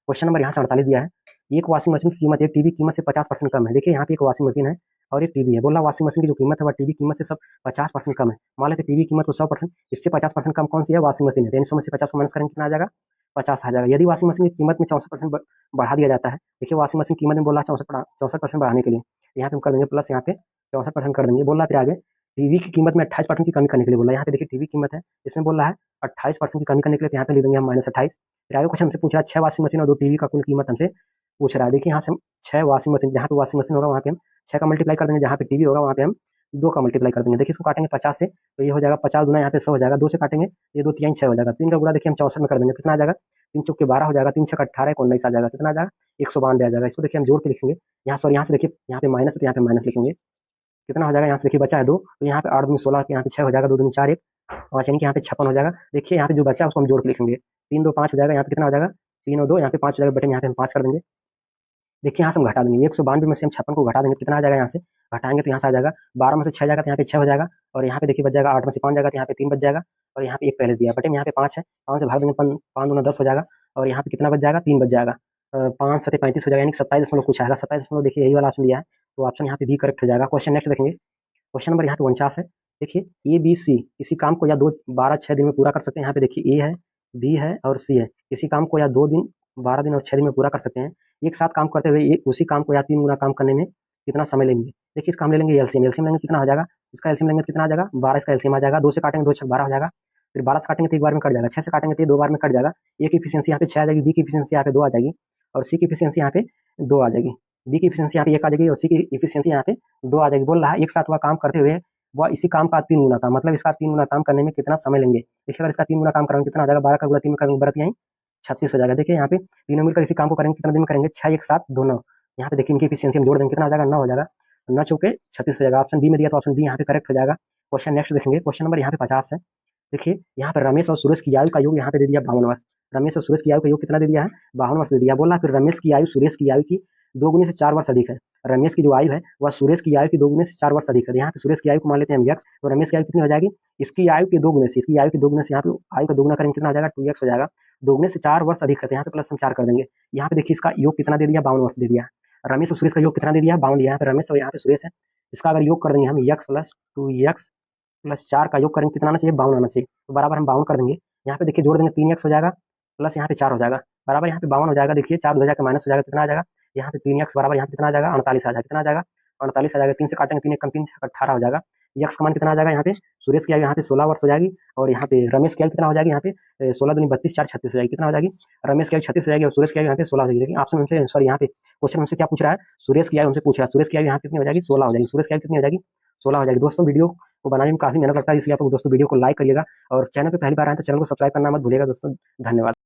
क्वेश्चन नंबर यहाँ से 48 दिया है, एक वॉशिंग मशीन की कीमत एक टीवी कीमत से 50% कम है। देखिए यहाँ पे एक वॉशिंग मशीन है और एक टीवी है। बोला वॉशिंग मशीन की जो कीमत है वह टीवी कीमत से सब 50% कम है। मान लेते टीवी कीमत को 100%, इससे 50% कम कौन सी है? वॉशिंग मशीन है। तो 100 में से 50 को माइनस करेंगे कितना आ जाएगा? 50 आ जाएगा। यदि वॉशिंग मशीन की कीमत में 64% बढ़ा दिया जाता है, देखिए वॉशिंग मशीन कीमत में बोला 64% बढ़ाने के लिए, यहाँ पे हम कर देंगे प्लस, यहाँ पे 64% कर देंगे। बोल रहा फिर आगे टीवी की कीमत में 28% की कमी करने के लिए बोला। यहाँ पे देखिए टीवी कीमत है, इसमें बोल रहा है 28% की कमी करने के लिए, तो यहाँ पे लिख देंगे हम -28। फिर आगे कुछ हमसे पूछ रहा है 6 वॉशिंग मशीन और 2 टीवी का कुल कीमत हमसे पूछ रहा है। देखिए यहाँ से हम 6 वॉशिंग मशीन, जहाँ पे वॉशिंग मशीन होगा वहाँ पे हम 6 का मल्टीप्लाई कर देंगे, जहाँ पे टीवी होगा वहाँ पे हम 2 का मल्टीप्लाई कर देंगे। देखिए इसको काटेंगे 50 से, तो ये हो जाएगा 50 गुना यहाँ पे 100 हो जाएगा। 2 से काटेंगे, ये 2 3 6 हो जाएगा। 3 का गुणा देखिए हम 64 में कर देंगे, कितना आ जाएगा? 3 चौक के 12 हो जाएगा, 3 छक 18, 19 आ जाएगा। कितना आ जाएगा? 192 आ जाएगा। इसको देखिए हम जोड़ के लिखेंगे, यहाँ सॉरी यहाँ से देखिए यहाँ पे माइनस है तो यहाँ पे माइनस लिखेंगे। कितना हो जाएगा? यहाँ से देखिए बचा है 2, तो यहाँ पे 8 दूनी 16, यहाँ पे 6 हो जाएगा, 2 दूनी 4, 1 5, यानी कि यहाँ पे 56 हो जाएगा। देखिए यहाँ पे जो बचा है उसको हम जोड़ के लिखेंगे, 3 2 5 हो जाएगा। यहाँ पे कितना हो जाएगा? 3 और 2, यहाँ पे 5 हो जाएगा, बटे यहाँ पे हम 5 कर देंगे। देखिए यहाँ से हम घटा देंगे, 192 में से हम 56 को घटा देंगे, कितना आ जाएगा? यहाँ से घटाएंगे तो यहाँ से आ जाएगा 12 में से 6 जाएगा तो यहाँ पे 6 हो जाएगा, और यहाँ पे देखिए बच जाएगा 8 में से 5 जाएगा तो यहाँ पे 3 बच जाएगा, और यहाँ पे 1 पहले दिया बटे में यहाँ पे 5 है, 5 से भाग देंगे, 5 दूना 10 हो जाएगा, और यहाँ पे कितना बच जाएगा? 3 बच जाएगा। 5 7 35 हो जाएगा, यानी 27 कुछ आएगा। 27 देखिए यही वाला ऑप्शन दिया है, तो ऑप्शन यहाँ पे बी करेक्ट हो जाएगा। क्वेश्चन नेक्स्ट देखेंगे, क्वेश्चन नंबर यहाँ पे 49 है। देखिए ए बी सी किसी काम को या 2 12 6 दिन में पूरा कर सकते हैं। यहाँ पे देखिए ए है, बी है और सी है। किसी काम को या 2 दिन 12 दिन और 6 दिन में पूरा कर सकते हैं। एक साथ काम करते हुए उसी काम को या 3 गुना काम करने में कितना समय लेंगे? देखिए इसका हम ले लेंगे एलसीएम। एलसीएम लेंगे कितना हो जाएगा? इसका एलसीएम लेंगे तो कितना आ जाएगा? 12 इसका एलसीएम आ जाएगा। 2 से काटेंगे 2 छक 12 हो जाएगा। फिर 12 से काटेंगे तो एक बार में कट जाएगा। 6 से काटेंगे तो ये 2 बार में कट जाएगा। ए की इफिशियंसी यहाँ पे 6 आ जाएगी, बी की इफिशियंसी यहाँ पे 2 आ जाएगी, और सी की इफिशियंसी यहाँ पे 2 आ जाएगी। बी की इफिशियंसी यहाँ पे 1 आ जाएगी और सी की इफिशियंसी यहाँ पे 2 आ जाएगी। बोल रहा है एक साथ वह काम करते हुए वह इसी काम का 3 गुना काम, मतलब इसका 3 गुना काम करने में कितना समय लेंगे? देखिए अगर इसका 3 गुना काम करेंगे कितना हो जाएगा? 12 का गुणा 3 में करेंगे, बरत यहीं 36 हो जाएगा। देखिए यहाँ पे तीनों मिलकर इसी काम को करेंगे, कितना दिन में करेंगे? 6 1 7 2 9। यहाँ पे देखिए इनकी एफिशिएंसी हम जोड़ देंगे, कितना हो जाएगा? 9 हो जाएगा। 9 चौके 36 हो जाएगा। ऑप्शन बी में दिया तो ऑप्शन बी यहाँ पे करेक्ट हो जाएगा। क्वेश्चन नेक्स्ट देखेंगे, क्वेश्चन नंबर यहाँ पे 50 है। देखिए यहाँ पे रमेश और सुरेश की आयु का योग यहाँ पे दे दिया 52 वर्ष। रमेश और सुरेश की आयु का योग कितना दे दिया है? 52 वर्ष दे दिया। बोला फिर रमेश की आयु सुरेश की आयु की 2 गुने से 4 वर्ष अधिक है। रमेश की जो आयु है वह सुरेश की आयु की 2 गुने से 4 वर्ष अधिक है। यहाँ पे सुरेश की आयु को मान लेते हैं हम x, तो रमेश की आयु कितनी हो जाएगी? इसकी आयु के 2 गुने से, इसकी आयु के 2 गुने से यहाँ पे आयु का 2 गुना करेंगे, कितना हो जाएगा? 2x हो जाएगा। 2 गुने से 4 वर्ष अधिक है, तो यहाँ पे प्लस हम 4 कर देंगे। यहाँ पे देखिए इसका योग कितना दे दिया? 52 वर्ष दे दिया। रमेश और सुरेश का योग कितना दे दिया? 52 दिया। यहाँ पे रमेश और यहाँ पे सुरेश है, इसका अगर योग कर देंगे हम x प्लस 2x प्लस 4 का योग करेंगे, कितना आना चाहिए? 52 आना चाहिए, तो बराबर हम 52 कर देंगे। यहाँ पे देखिए जोड़ देंगे 3x हो जाएगा, प्लस यहाँ पे 4 हो जाएगा, बराबर यहाँ पे 52 हो जाएगा। देखिए 4 2 जाकर माइनस हो जाएगा, कितना आ जाएगा? यहाँ पे 3x बराबर यहाँ पे कितना आ जाएगा? 48 आ जाएगा। कितना आ जाएगा? 48 आ जाएगा। 3 से काटेंगे, 3 1 कम 3 18 हो जाएगा। x का मान कितना आ जाएगा? यहाँ पे सुरेश की आयु यहाँ पे 16 वर्ष हो जाएगी, और यहाँ पे रमेश की आयु कितना हो जाएगी? यहाँ पे 16 दूनी 32 4 36 हो जाएगी। कितना हो जाएगी? रमेश की आयु 36 हो जाएगी और सुरेश की आयु यहाँ पे 16 हो जाएगी। लेकिन ऑप्शन हमसे सॉरी यहाँ पे क्वेश्चन हमसे क्या पूछ रहा है? सुरेश की आयु हमसे पूछ रहा है। सुरेश की आयु यहाँ कितनी हो जाएगी? 16 हो जाएगी। सुरेश की आयु कितनी हो जाएगी? 16 हो जाएगी। दोस्तों वीडियो को बनाने में काफी मेहनत लगता है, इसलिए आप लोग दोस्तों वीडियो को लाइक करिएगा, और चैनल पे पहली बार आए तो चैनल को सब्सक्राइब करना मत भूलिएगा दोस्तों। धन्यवाद।